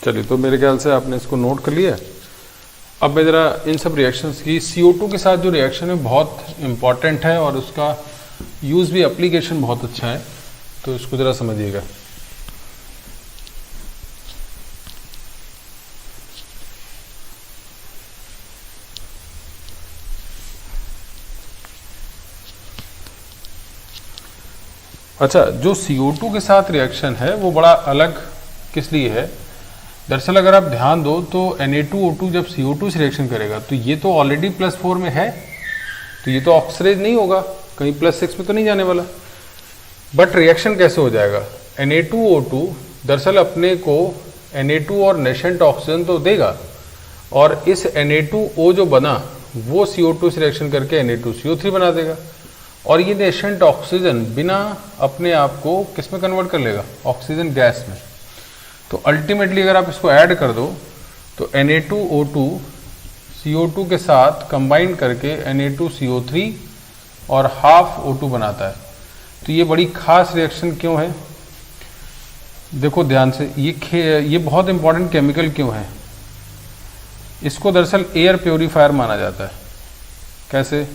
चलिए, तो मेरे ख्याल से आपने इसको नोट कर लिया। अब मैं ज़रा इन सब रिएक्शंस की, CO2 के साथ जो रिएक्शन है बहुत इम्पॉर्टेंट है और उसका यूज़ भी, एप्लीकेशन बहुत अच्छा है, तो इसको ज़रा समझिएगा। अच्छा, जो CO2 के साथ रिएक्शन है वो बड़ा अलग किस लिए है? दरअसल अगर आप ध्यान दो तो Na2O2 जब CO2 से रिएक्शन करेगा तो ये तो ऑलरेडी +4 में है, तो ये तो ऑक्सीडेज नहीं होगा, कहीं +6 में तो नहीं जाने वाला। बट रिएक्शन कैसे हो जाएगा? Na2O2 दरअसल अपने को Na2 और नेशेंट ऑक्सीजन तो देगा, और इस Na2O जो बना वो CO2 से रिएक्शन करके Na2CO3 बना देगा, और ये नेशेंट ऑक्सीजन बिना अपने आप को किस में कन्वर्ट कर लेगा? ऑक्सीजन गैस में। तो अल्टीमेटली अगर आप इसको ऐड कर दो तो Na2O2 CO2 के साथ कंबाइन करके Na2CO3 और हाफ O2 बनाता है। तो ये बड़ी खास रिएक्शन क्यों है? देखो ध्यान से, ये बहुत इंपॉर्टेंट केमिकल क्यों है? इसको दरअसल एयर प्योरीफायर माना जाता है। कैसे?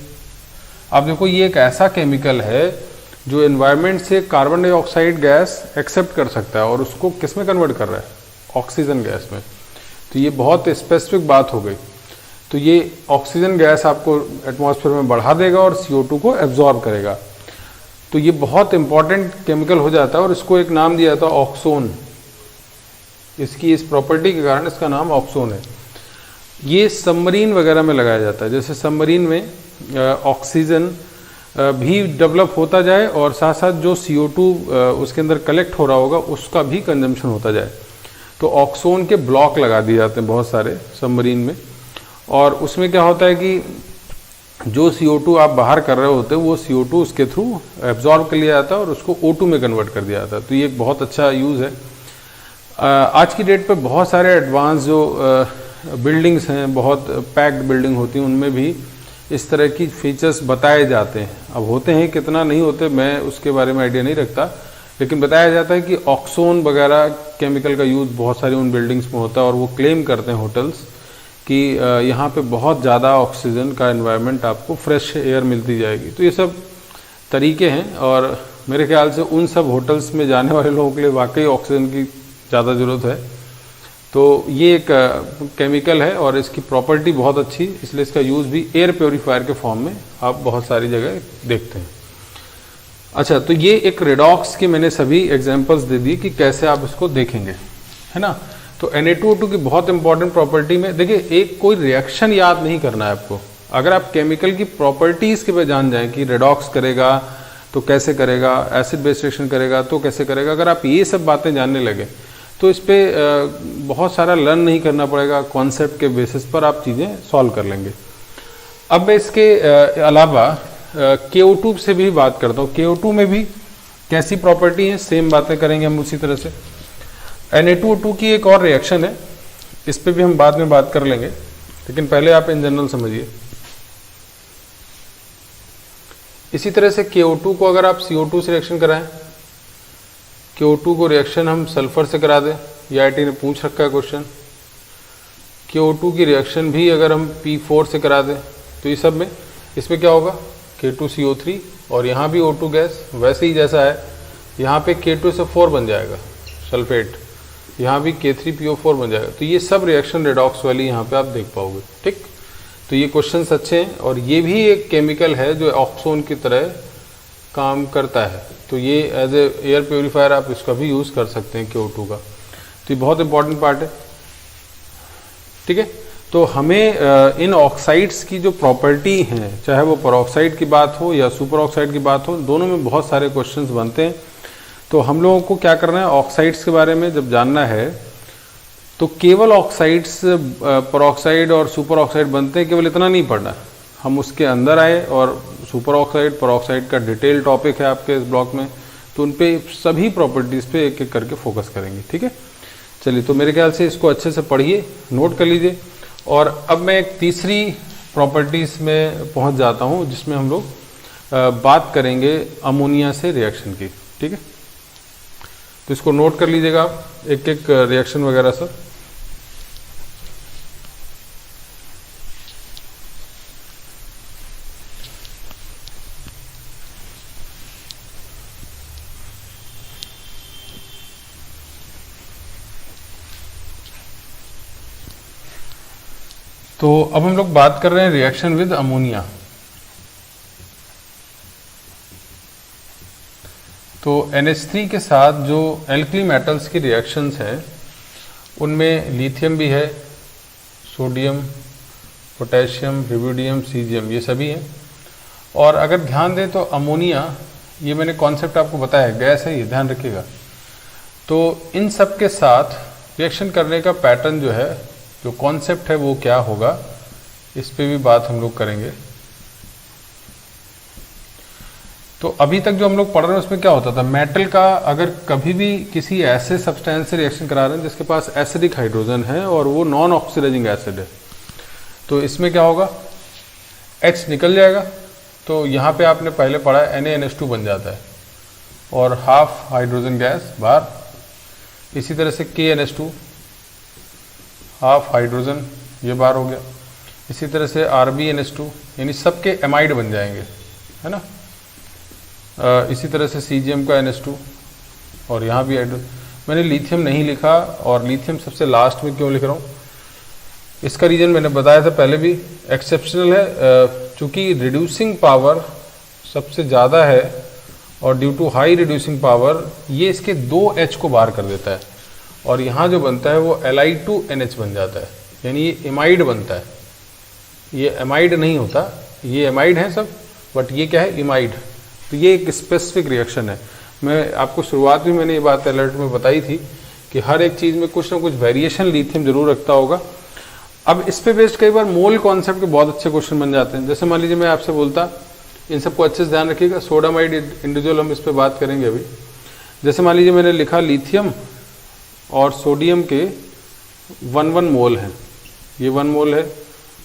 आप देखो, ये एक ऐसा केमिकल है जो एनवायरनमेंट से कार्बन डाइऑक्साइड गैस एक्सेप्ट कर सकता है और उसको किस में कन्वर्ट कर रहा है? ऑक्सीजन गैस में। तो ये बहुत स्पेसिफिक बात हो गई। तो ये ऑक्सीजन गैस आपको एटमॉस्फेयर में बढ़ा देगा और CO2 को एब्जॉर्ब करेगा। तो ये बहुत इंपॉर्टेंट केमिकल हो जाता है और इसको एक नाम दिया था ऑक्सोन। इसकी इस प्रॉपर्टी के कारण इसका नाम ऑक्सोन है। ये सबमरीन वगैरह में लगाया जाता है, जैसे सबमरीन में ऑक्सीजन भी डेवलप होता जाए और साथ साथ जो CO2 उसके अंदर कलेक्ट हो रहा होगा उसका भी कंजम्पशन होता जाए। तो ऑक्सोन के ब्लॉक लगा दिए जाते हैं बहुत सारे सबमरीन में, और उसमें क्या होता है कि जो CO2 आप बाहर कर रहे होते हैं वो CO2 उसके थ्रू एब्जॉर्ब कर लिया जाता है और उसको O2 में कन्वर्ट कर दिया जाता है। तो ये एक बहुत अच्छा यूज़ है। आज की डेट पे बहुत सारे एडवांस जो बिल्डिंग्स हैं, बहुत पैक्ड बिल्डिंग होती हैं, उनमें भी इस तरह की फीचर्स बताए जाते हैं। अब होते हैं कितना नहीं होते, मैं उसके बारे में आइडिया नहीं रखता, लेकिन बताया जाता है कि ऑक्सोन वगैरह केमिकल का यूज़ बहुत सारी उन बिल्डिंग्स में होता है, और वो क्लेम करते हैं होटल्स कि यहाँ पे बहुत ज़्यादा ऑक्सीजन का एनवायरनमेंट आपको फ्रेश एयर मिलती जाएगी। तो ये सब तरीके हैं, और मेरे ख्याल से उन सब होटल्स में जाने वाले लोगों के लिए वाकई ऑक्सीजन की ज़्यादा ज़रूरत है। तो ये एक केमिकल है और इसकी प्रॉपर्टी बहुत अच्छी, इसलिए इसका यूज़ भी एयर प्योरीफायर के फॉर्म में आप बहुत सारी जगह देखते हैं। अच्छा, तो ये एक रेडॉक्स की मैंने सभी एग्जांपल्स दे दी कि कैसे आप इसको देखेंगे, है ना। तो Na2O2 की बहुत इंपॉर्टेंट प्रॉपर्टी में देखिए, एक कोई रिएक्शन याद नहीं करना है आपको। अगर आप केमिकल की प्रॉपर्टीज़ के पे जान जाएं कि रेडॉक्स करेगा तो कैसे करेगा, एसिड बेस रिएक्शन करेगा तो कैसे करेगा, अगर आप ये सब बातें जानने लगे तो इस पर बहुत सारा लर्न नहीं करना पड़ेगा, कॉन्सेप्ट के बेसिस पर आप चीज़ें सॉल्व कर लेंगे। अब मैं इसके अलावा KO2 से भी बात करता हूँ। KO2 में भी कैसी प्रॉपर्टी है, सेम बातें करेंगे हम उसी तरह से। Na2O2 की एक और रिएक्शन है, इस पर भी हम बाद में बात कर लेंगे, लेकिन पहले आप इन जनरल समझिए। इसी तरह से KO2 को अगर आप CO2 से रिएक्शन कराएं, KO2 को रिएक्शन हम सल्फर से करा दें, ये IIT ने पूछ रखा है क्वेश्चन। KO2 की रिएक्शन भी अगर हम P4 से करा दें, तो ये सब में इसमें क्या होगा? K2CO3, और यहाँ भी O2 गैस वैसे ही जैसा है, यहाँ पे K2SO4 बन जाएगा सल्फेट, यहाँ भी K3PO4 बन जाएगा। तो ये सब रिएक्शन रेडॉक्स वाली यहाँ पे आप देख पाओगे, ठीक। तो ये क्वेश्चंस अच्छे हैं, और ये भी एक केमिकल है जो ऑक्सोन की तरह काम करता है। तो ये एज ए एयर प्योरीफायर आप इसका भी यूज़ कर सकते हैं KO2 का। तो ये बहुत इंपॉर्टेंट पार्ट है, ठीक है। तो हमें इन ऑक्साइड्स की जो प्रॉपर्टी हैं, चाहे वो परऑक्साइड की बात हो या सुपर ऑक्साइड की बात हो, दोनों में बहुत सारे क्वेश्चंस बनते हैं। तो हम लोगों को क्या करना है, ऑक्साइड्स के बारे में जब जानना है तो केवल ऑक्साइड्स परऑक्साइड और सुपर ऑक्साइड बनते हैं, केवल इतना नहीं पढ़ना, हम उसके अंदर आए और सुपर ऑक्साइड परऑक्साइड का डिटेल टॉपिक है आपके इस ब्लॉक में, तो उन पे सभी प्रॉपर्टीज़ पे एक एक करके फोकस करेंगे, ठीक है। चलिए, तो मेरे ख्याल से इसको अच्छे से पढ़िए, नोट कर लीजिए। और अब मैं एक तीसरी प्रॉपर्टीज़ में पहुंच जाता हूं, जिसमें हम लोग बात करेंगे अमोनिया से रिएक्शन की, ठीक है। तो इसको नोट कर लीजिएगा आप, एक एक रिएक्शन वगैरह सब। तो अब हम लोग बात कर रहे हैं रिएक्शन विद अमोनिया। तो NH3 के साथ जो एल्कली मेटल्स की रिएक्शंस हैं उनमें लिथियम भी है, सोडियम, पोटेशियम, रुबिडियम, सीजियम, ये सभी हैं। और अगर ध्यान दें तो अमोनिया, ये मैंने कॉन्सेप्ट आपको बताया, गैस है, ये ध्यान रखिएगा। तो इन सब के साथ रिएक्शन करने का पैटर्न जो है, जो कॉन्सेप्ट है वो क्या होगा, इस पे भी बात हम लोग करेंगे। तो अभी तक जो हम लोग पढ़ रहे हैं उसमें क्या होता था, मेटल का अगर कभी भी किसी ऐसे सब्सटेंस से रिएक्शन करा रहे हैं जिसके पास एसिडिक हाइड्रोजन है और वो नॉन ऑक्सीडाइजिंग एसिड है, तो इसमें क्या होगा, H निकल जाएगा। तो यहाँ पे आपने पहले पढ़ा है NaNH2 बन जाता है और हाफ हाइड्रोजन गैस बाहर। इसी तरह से KNH2 हाफ हाइड्रोजन, ये बाहर हो गया। इसी तरह से RbNH2, यानी सबके एमाइड बन जाएंगे, है ना। इसी तरह से CgM का NH2 और यहाँ भी हाइड्रोजन। मैंने लिथियम नहीं लिखा, और लिथियम सबसे लास्ट में क्यों लिख रहा हूँ, इसका रीज़न मैंने बताया था पहले भी, एक्सेप्शनल है। चूँकि रिड्यूसिंग पावर सबसे ज़्यादा है और due to high reducing power ये इसके 2 H को बाहर कर देता है, और यहाँ जो बनता है वो Li2NH बन जाता है, यानी ये एमाइड बनता है। ये एमाइड नहीं होता, ये एमाइड है सब, बट ये क्या है, इमाइड। तो ये एक स्पेसिफिक रिएक्शन है। मैं आपको शुरुआत में मैंने ये बात अलर्ट में बताई थी कि हर एक चीज़ में कुछ ना कुछ वेरिएशन लिथियम जरूर रखता होगा। अब इस पे बेस्ड कई बार मोल कॉन्सेप्ट के बहुत अच्छे क्वेश्चन बन जाते हैं। जैसे मान लीजिए मैं आपसे बोलता, इन सबको अच्छे से ध्यान रखिएगा, सोडामाइड इंडिविजुअल हम इस पे बात करेंगे अभी। जैसे मान लीजिए मैंने लिखा लिथियम और सोडियम के 1 मोल हैं, ये 1 मोल है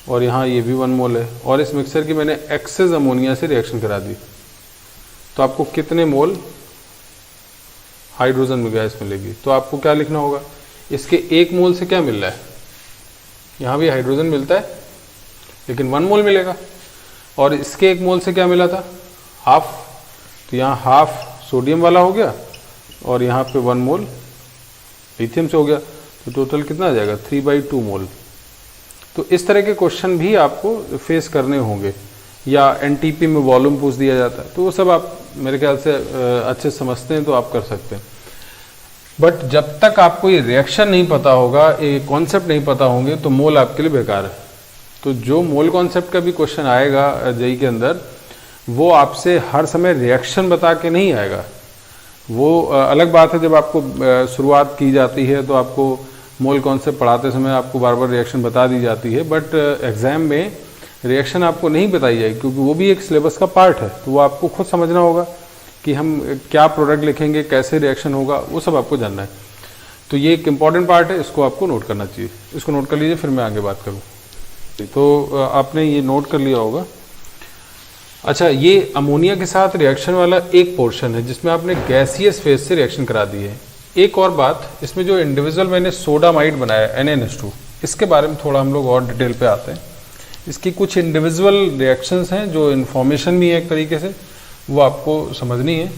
और यहाँ ये भी 1 मोल है, और इस मिक्सचर की मैंने एक्सेस अमोनिया से रिएक्शन करा दी, तो आपको कितने मोल हाइड्रोजन में गैस मिलेगी। तो आपको क्या लिखना होगा, इसके 1 मोल से क्या मिल रहा है, यहाँ भी हाइड्रोजन मिलता है लेकिन 1 मोल मिलेगा, और इसके 1 मोल से क्या मिला था, हाफ। तो यहाँ हाफ सोडियम वाला हो गया और यहाँ पे 1 मोल लिथियम से हो गया, तो टोटल कितना आ जाएगा, 3/2 मोल। तो इस तरह के क्वेश्चन भी आपको फेस करने होंगे, या NTP में वॉल्यूम पूछ दिया जाता है, तो वो सब आप मेरे ख्याल से अच्छे समझते हैं तो आप कर सकते हैं। बट जब तक आपको ये रिएक्शन नहीं पता होगा, ये कॉन्सेप्ट नहीं पता होंगे, तो मोल आपके लिए बेकार है। तो जो मोल कॉन्सेप्ट का भी क्वेश्चन आएगा जेई के अंदर, वो आपसे हर समय रिएक्शन बता के नहीं आएगा। वो अलग बात है, जब आपको शुरुआत की जाती है तो आपको मोल कॉन्सेप्ट पढ़ाते समय आपको बार बार रिएक्शन बता दी जाती है, बट एग्जाम में रिएक्शन आपको नहीं बताई जाएगी, क्योंकि वो भी एक सिलेबस का पार्ट है। तो वो आपको खुद समझना होगा कि हम क्या प्रोडक्ट लिखेंगे, कैसे रिएक्शन होगा, वो सब आपको जानना है। तो ये एक इम्पॉर्टेंट पार्ट है, इसको आपको नोट करना चाहिए। इसको नोट कर लीजिए, फिर मैं आगे बात करूँ। तो आपने ये नोट कर लिया होगा। अच्छा, ये अमोनिया के साथ रिएक्शन वाला एक पोर्शन है जिसमें आपने गैसियस फेज से रिएक्शन करा दी है। एक और बात, इसमें जो इंडिविजुअल मैंने सोडामाइड बनाया NaNH2, इसके बारे में थोड़ा हम लोग और डिटेल पे आते हैं। इसकी कुछ इंडिविजुअल रिएक्शंस हैं जो इन्फॉर्मेशन भी है एक तरीके से, वो आपको समझनी है,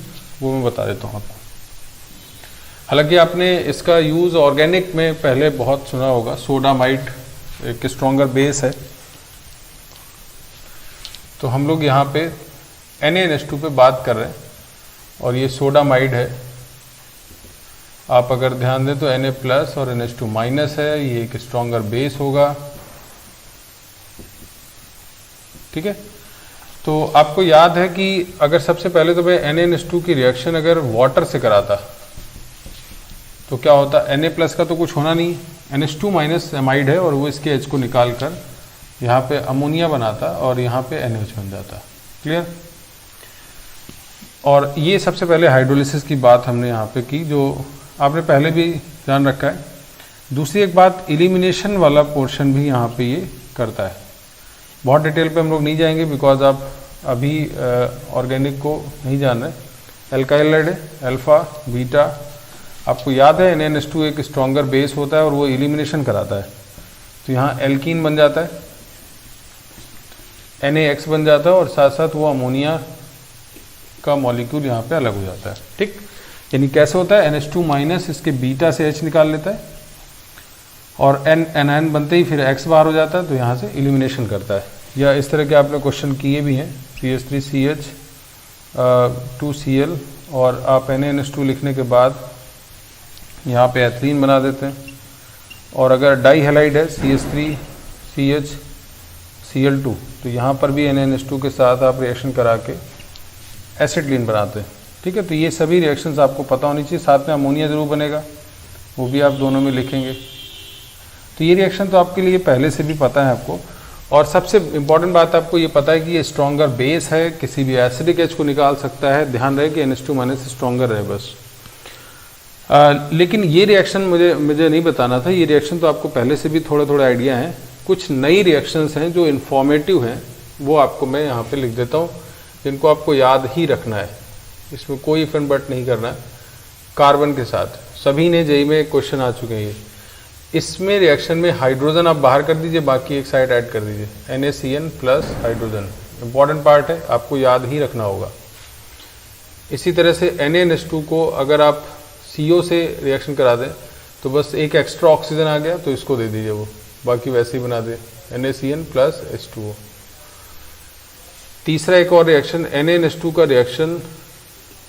वो मैं बता देता हूँ आपको। हालांकि आपने इसका यूज़ ऑर्गेनिक में पहले बहुत सुना होगा। सोडामाइड एक स्ट्रॉन्गर बेस है, तो हम लोग यहाँ पे NaNH2 पे बात कर रहे हैं, और ये सोडामाइड है। आप अगर ध्यान दें तो Na+ और NH2- है, ये एक स्ट्रॉन्गर बेस होगा, ठीक है। तो आपको याद है कि अगर सबसे पहले तो मैं NaNH2 की रिएक्शन अगर वाटर से कराता तो क्या होता, Na+ का तो कुछ होना नहीं, NH2- एमाइड है, और वो इसके H को निकाल कर यहाँ पे अमोनिया बनाता और यहाँ पे NH बन जाता। क्लियर। और ये सबसे पहले हाइड्रोलिसिस की बात हमने यहाँ पे की, जो आपने पहले भी ध्यान रखा है। दूसरी एक बात, एलिमिनेशन वाला पोर्शन भी यहाँ पे ये करता है। बहुत डिटेल पे हम लोग नहीं जाएंगे, बिकॉज आप अभी ऑर्गेनिक को नहीं जान रहे। एल्काइलाइड है, अल्फा बीटा, आपको याद है NaNH2 एक स्ट्रॉन्गर बेस होता है और वो एलिमिनेशन कराता है। तो यहाँ एल्कीन बन जाता है, NaX बन जाता है, और साथ साथ वो अमोनिया का मॉलिक्यूल यहाँ पे अलग हो जाता है। ठीक, यानी कैसे होता है, NH2- इसके बीटा से H निकाल लेता है, और anion बनते ही फिर X बाहर हो जाता है, तो यहाँ से एलिमिनेशन करता है। या इस तरह के आपने क्वेश्चन किए भी हैं, CH3CH 2Cl और आप NaNH2 लिखने के बाद यहाँ पे एथिलीन बना देते हैं। और अगर डाई हैलाइड है CH3CHCl2 तो यहाँ पर भी NaNH2 के साथ आप रिएक्शन करा के एसिटिलीन बनाते हैं। ठीक है, तो ये सभी रिएक्शंस आपको पता होनी चाहिए। साथ में अमोनिया जरूर बनेगा, वो भी आप दोनों में लिखेंगे। तो ये रिएक्शन तो आपके लिए पहले से भी पता है आपको। और सबसे इम्पॉर्टेंट बात आपको ये पता है कि ये स्ट्रॉन्गर बेस है, किसी भी एसिडिक एच को निकाल सकता है। ध्यान रहे कि NH2- स्ट्रॉन्गर रहे बस। लेकिन ये रिएक्शन मुझे नहीं बताना था। ये रिएक्शन तो आपको पहले से भी थोड़ा थोड़ा आइडिया है। कुछ नई रिएक्शंस हैं जो इन्फॉर्मेटिव हैं, वो आपको मैं यहाँ पे लिख देता हूँ, जिनको आपको याद ही रखना है। इसमें कोई इफ एंड बट नहीं करना है। कार्बन के साथ सभी ने जेई में क्वेश्चन आ चुके हैं ये। इसमें रिएक्शन में हाइड्रोजन आप बाहर कर दीजिए, बाकी एक साइड ऐड कर दीजिए, NaCN plus hydrogen. Important part है, आपको याद ही रखना होगा। इसी तरह से NaNH2 को अगर आप CO से रिएक्शन करा दें तो बस एक एक्स्ट्रा ऑक्सीजन आ गया तो इसको दे दीजिए, वो बाकी वैसे ही बना दे, NaCN प्लस H2O। तीसरा एक और रिएक्शन, NaNH2 का रिएक्शन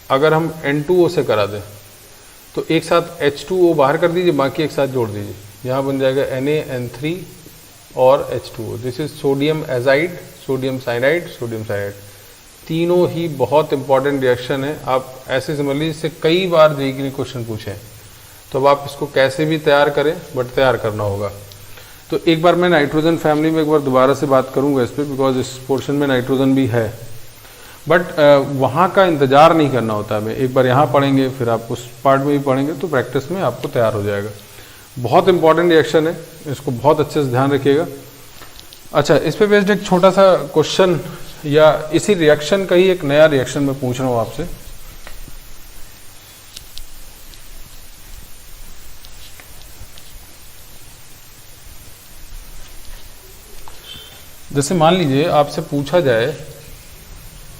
अगर हम N2O से करा दें तो एक साथ H2O बाहर कर दीजिए, बाकी एक साथ जोड़ दीजिए, यहाँ बन जाएगा NaN3 और H2O। This is sodium azide, sodium cyanide, sodium cyanide. तीनों ही बहुत इंपॉर्टेंट रिएक्शन है। आप ऐसे समझ लीजिए, इससे कई बार जेईई के लिए क्वेश्चन पूछे, तो अब आप इसको कैसे भी तैयार करें, बट तैयार करना होगा। तो एक बार मैं नाइट्रोजन फैमिली में एक बार दोबारा से बात करूंगा इस पर, बिकॉज इस पोर्शन में नाइट्रोजन भी है, बट वहाँ का इंतजार नहीं करना होता है। एक बार यहाँ पढ़ेंगे, फिर आप उस पार्ट में भी पढ़ेंगे, तो प्रैक्टिस में आपको तैयार हो जाएगा। बहुत इंपॉर्टेंट रिएक्शन है, इसको बहुत अच्छे से ध्यान रखिएगा। अच्छा, इस पे बेस्ड एक छोटा सा क्वेश्चन, या इसी रिएक्शन का ही एक नया रिएक्शन मैं पूछ रहा हूँ आपसे। जैसे मान लीजिए आपसे पूछा जाए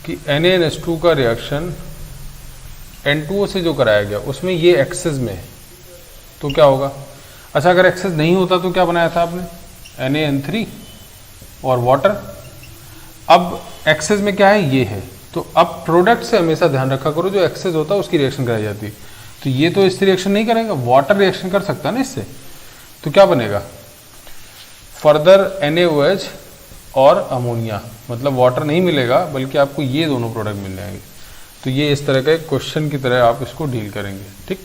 कि NaNH2 का रिएक्शन N2O से जो कराया गया उसमें ये एक्सेस में है, तो क्या होगा? अच्छा, अगर एक्सेस नहीं होता तो क्या बनाया था आपने? NaN3 और वाटर। अब एक्सेस में क्या है? ये है। तो अब प्रोडक्ट से हमेशा ध्यान रखा करो, जो एक्सेस होता है उसकी रिएक्शन कराई जाती है। तो ये तो इससे रिएक्शन नहीं करेगा, वाटर रिएक्शन कर सकता है ना इससे। तो क्या बनेगा? फर्दर NaOH और अमोनिया, मतलब वाटर नहीं मिलेगा, बल्कि आपको ये दोनों प्रोडक्ट मिल जाएंगे। तो ये इस तरह का एक क्वेश्चन की तरह आप इसको डील करेंगे। ठीक,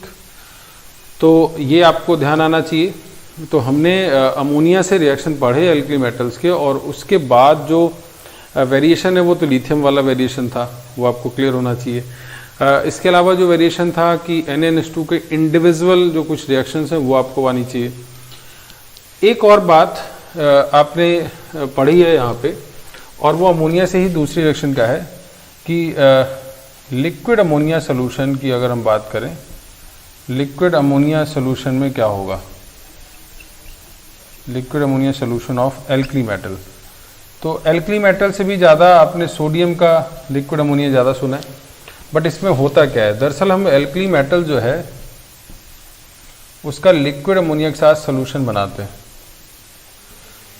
तो ये आपको ध्यान आना चाहिए। तो हमने अमोनिया से रिएक्शन पढ़े एल्कली मेटल्स के, और उसके बाद जो वेरिएशन है वो तो लिथियम वाला वेरिएशन था, वो आपको क्लियर होना चाहिए। इसके अलावा जो वेरिएशन था कि NaNH2 के इंडिविजुअल जो कुछ रिएक्शंस हैं वो आपको आनी चाहिए। एक और बात आपने पढ़ी है यहाँ पे, और वो अमोनिया से ही दूसरी रिएक्शन का है कि लिक्विड अमोनिया सोल्यूशन की अगर हम बात करें, लिक्विड अमोनिया सोल्यूशन में क्या होगा? Liquid ammonia solution of alkali metal. तो एल्कली मेटल से भी ज़्यादा आपने सोडियम का लिक्विड अमोनिया ज़्यादा सुना है, बट इसमें होता क्या है? दरअसल हम एल्कली मेटल जो है उसका लिक्विड अमोनिया के साथ सोल्यूशन बनाते हैं।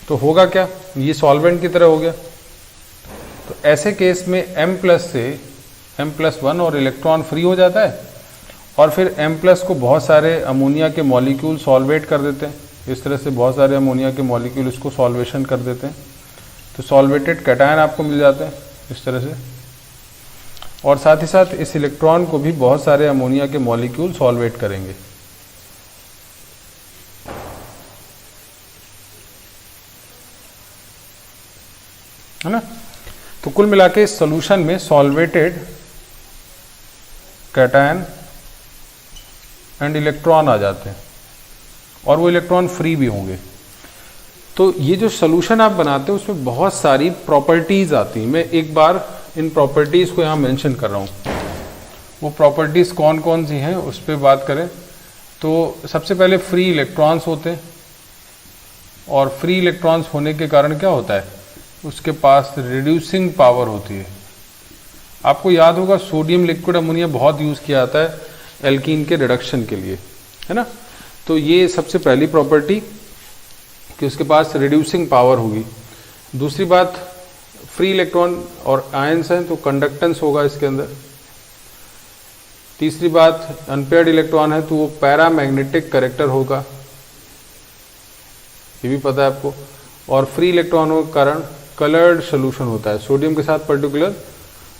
तो होगा क्या? ये सॉल्वेंट की तरह हो गया। तो ऐसे केस में M+ से M+1 और इलेक्ट्रॉन फ्री हो जाता है, और फिर M+ को बहुत सारे अमोनिया के मॉलिक्यूल सॉल्वेट कर देते हैं। इस तरह से बहुत सारे अमोनिया के मॉलिक्यूल इसको सॉल्वेशन कर देते हैं, तो सॉल्वेटेड कैटायन आपको मिल जाते हैं इस तरह से। और साथ ही साथ इस इलेक्ट्रॉन को भी बहुत सारे अमोनिया के मॉलिक्यूल सॉल्वेट करेंगे। है ना? तो कुल मिला के इस सोल्यूशन में सॉल्वेटेड कैटायन एंड इलेक्ट्रॉन आ जाते हैं, और वो इलेक्ट्रॉन फ्री भी होंगे। तो ये जो सोल्यूशन आप बनाते हैं उसमें बहुत सारी प्रॉपर्टीज आती हैं। मैं एक बार इन प्रॉपर्टीज को यहाँ मेंशन कर रहा हूँ। वो प्रॉपर्टीज कौन कौन सी हैं उस पर बात करें तो सबसे पहले फ्री इलेक्ट्रॉन्स होते हैं, और फ्री इलेक्ट्रॉन्स होने के कारण क्या होता है? उसके पास रिड्यूसिंग पावर होती है। आपको याद होगा सोडियम लिक्विड अमोनिया बहुत यूज़ किया जाता है एल्कीन के रिडक्शन के लिए, है ना? तो ये सबसे पहली प्रॉपर्टी कि उसके पास रिड्यूसिंग पावर होगी। दूसरी बात, फ्री इलेक्ट्रॉन और आयंस हैं तो कंडक्टेंस होगा इसके अंदर। तीसरी बात, अनपेयर्ड इलेक्ट्रॉन है तो वो पैरामैग्नेटिक कैरेक्टर होगा, ये भी पता है आपको। और फ्री इलेक्ट्रॉनों के कारण कलर्ड सोल्यूशन होता है, सोडियम के साथ पर्टिकुलर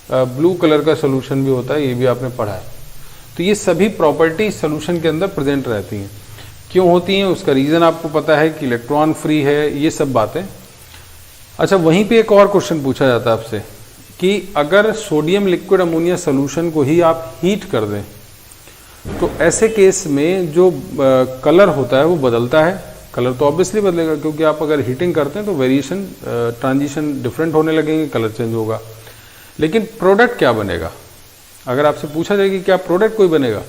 ब्लू कलर का सोल्यूशन भी होता है, ये भी आपने पढ़ा है। तो ये सभी प्रॉपर्टी सोल्यूशन के अंदर प्रेजेंट रहती हैं। क्यों होती हैं उसका रीज़न आपको पता है कि इलेक्ट्रॉन फ्री है, ये सब बातें। अच्छा, वहीं पे एक और क्वेश्चन पूछा जाता है आपसे कि अगर सोडियम लिक्विड अमोनिया सोल्यूशन को ही आप हीट कर दें तो ऐसे केस में जो कलर होता है वो बदलता है। कलर तो ऑब्वियसली बदलेगा, क्योंकि आप अगर हीटिंग करते हैं तो वेरिएशन ट्रांजिशन डिफरेंट होने लगेंगे, कलर चेंज होगा। लेकिन प्रोडक्ट क्या बनेगा? अगर आपसे पूछा जाए कि क्या प्रोडक्ट कोई बनेगा,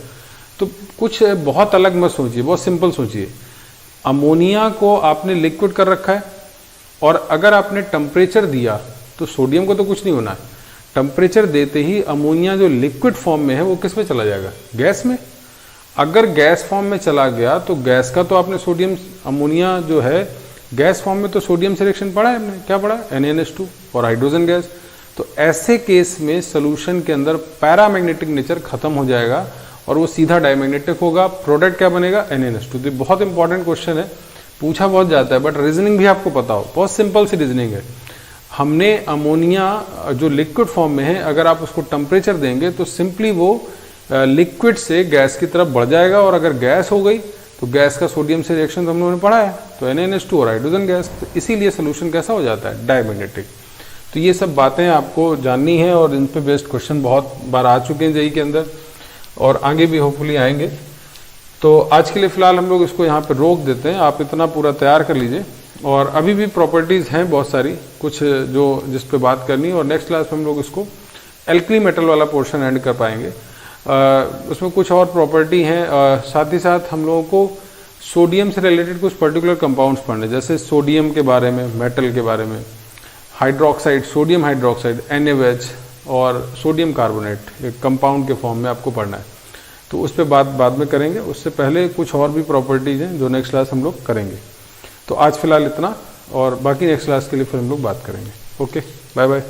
तो कुछ बहुत अलग मत सोचिए, बहुत सिंपल सोचिए। अमोनिया को आपने लिक्विड कर रखा है और अगर आपने टेम्परेचर दिया तो सोडियम को तो कुछ नहीं होना है। टेम्परेचर देते ही अमोनिया जो लिक्विड फॉर्म में है वो किस में चला जाएगा? गैस में। अगर गैस फॉर्म में चला गया तो गैस का तो आपने सोडियम, अमोनिया जो है गैस फॉर्म में तो सोडियम से रिएक्शन पढ़ा है आपने, क्या पढ़ा? NaNH2 और हाइड्रोजन गैस। तो ऐसे केस में सोल्यूशन के अंदर पैरामैग्नेटिक नेचर खत्म हो जाएगा और वो सीधा डायमैग्नेटिक होगा। प्रोडक्ट क्या बनेगा? NaNH2। तो बहुत इंपॉर्टेंट क्वेश्चन है, पूछा बहुत जाता है, बट रीजनिंग भी आपको पता हो, बहुत सिंपल सी रीजनिंग है। हमने अमोनिया जो लिक्विड फॉर्म में है, अगर आप उसको टेम्परेचर देंगे तो सिंपली वो लिक्विड से गैस की तरफ बढ़ जाएगा, और अगर गैस हो गई तो गैस का सोडियम से रिएक्शन तो हम लोगों ने पढ़ा है, तो NaNH2 और हाइड्रोजन गैस। तो इसीलिए सोल्यूशन कैसा हो जाता है? डायमैग्नेटिक। तो ये सब बातें आपको जाननी है और इन पे बेस्ड क्वेश्चन बहुत बार आ चुके हैं जेईई के अंदर और आगे भी होपफुली आएंगे। तो आज के लिए फिलहाल हम लोग इसको यहाँ पे रोक देते हैं, आप इतना पूरा तैयार कर लीजिए। और अभी भी प्रॉपर्टीज़ हैं बहुत सारी, कुछ जो जिस पे बात करनी है, और नेक्स्ट क्लास में हम लोग इसको एल्कली मेटल वाला पोर्शन एंड कर पाएंगे। उसमें कुछ और प्रॉपर्टी हैं, साथ ही साथ हम लोगों को सोडियम से रिलेटेड कुछ पर्टिकुलर कंपाउंड्स पढ़ने, जैसे सोडियम के बारे में, मेटल के बारे में, हाइड्रोक्साइड, सोडियम हाइड्रोक्साइड NaOH और सोडियम कार्बोनेट एक कंपाउंड के फॉर्म में आपको पढ़ना है। तो उस पर बात बाद में करेंगे, उससे पहले कुछ और भी प्रॉपर्टीज़ हैं जो नेक्स्ट क्लास हम लोग करेंगे। तो आज फिलहाल इतना, और बाकी नेक्स्ट क्लास के लिए फिर हम लोग बात करेंगे। Okay, bye bye.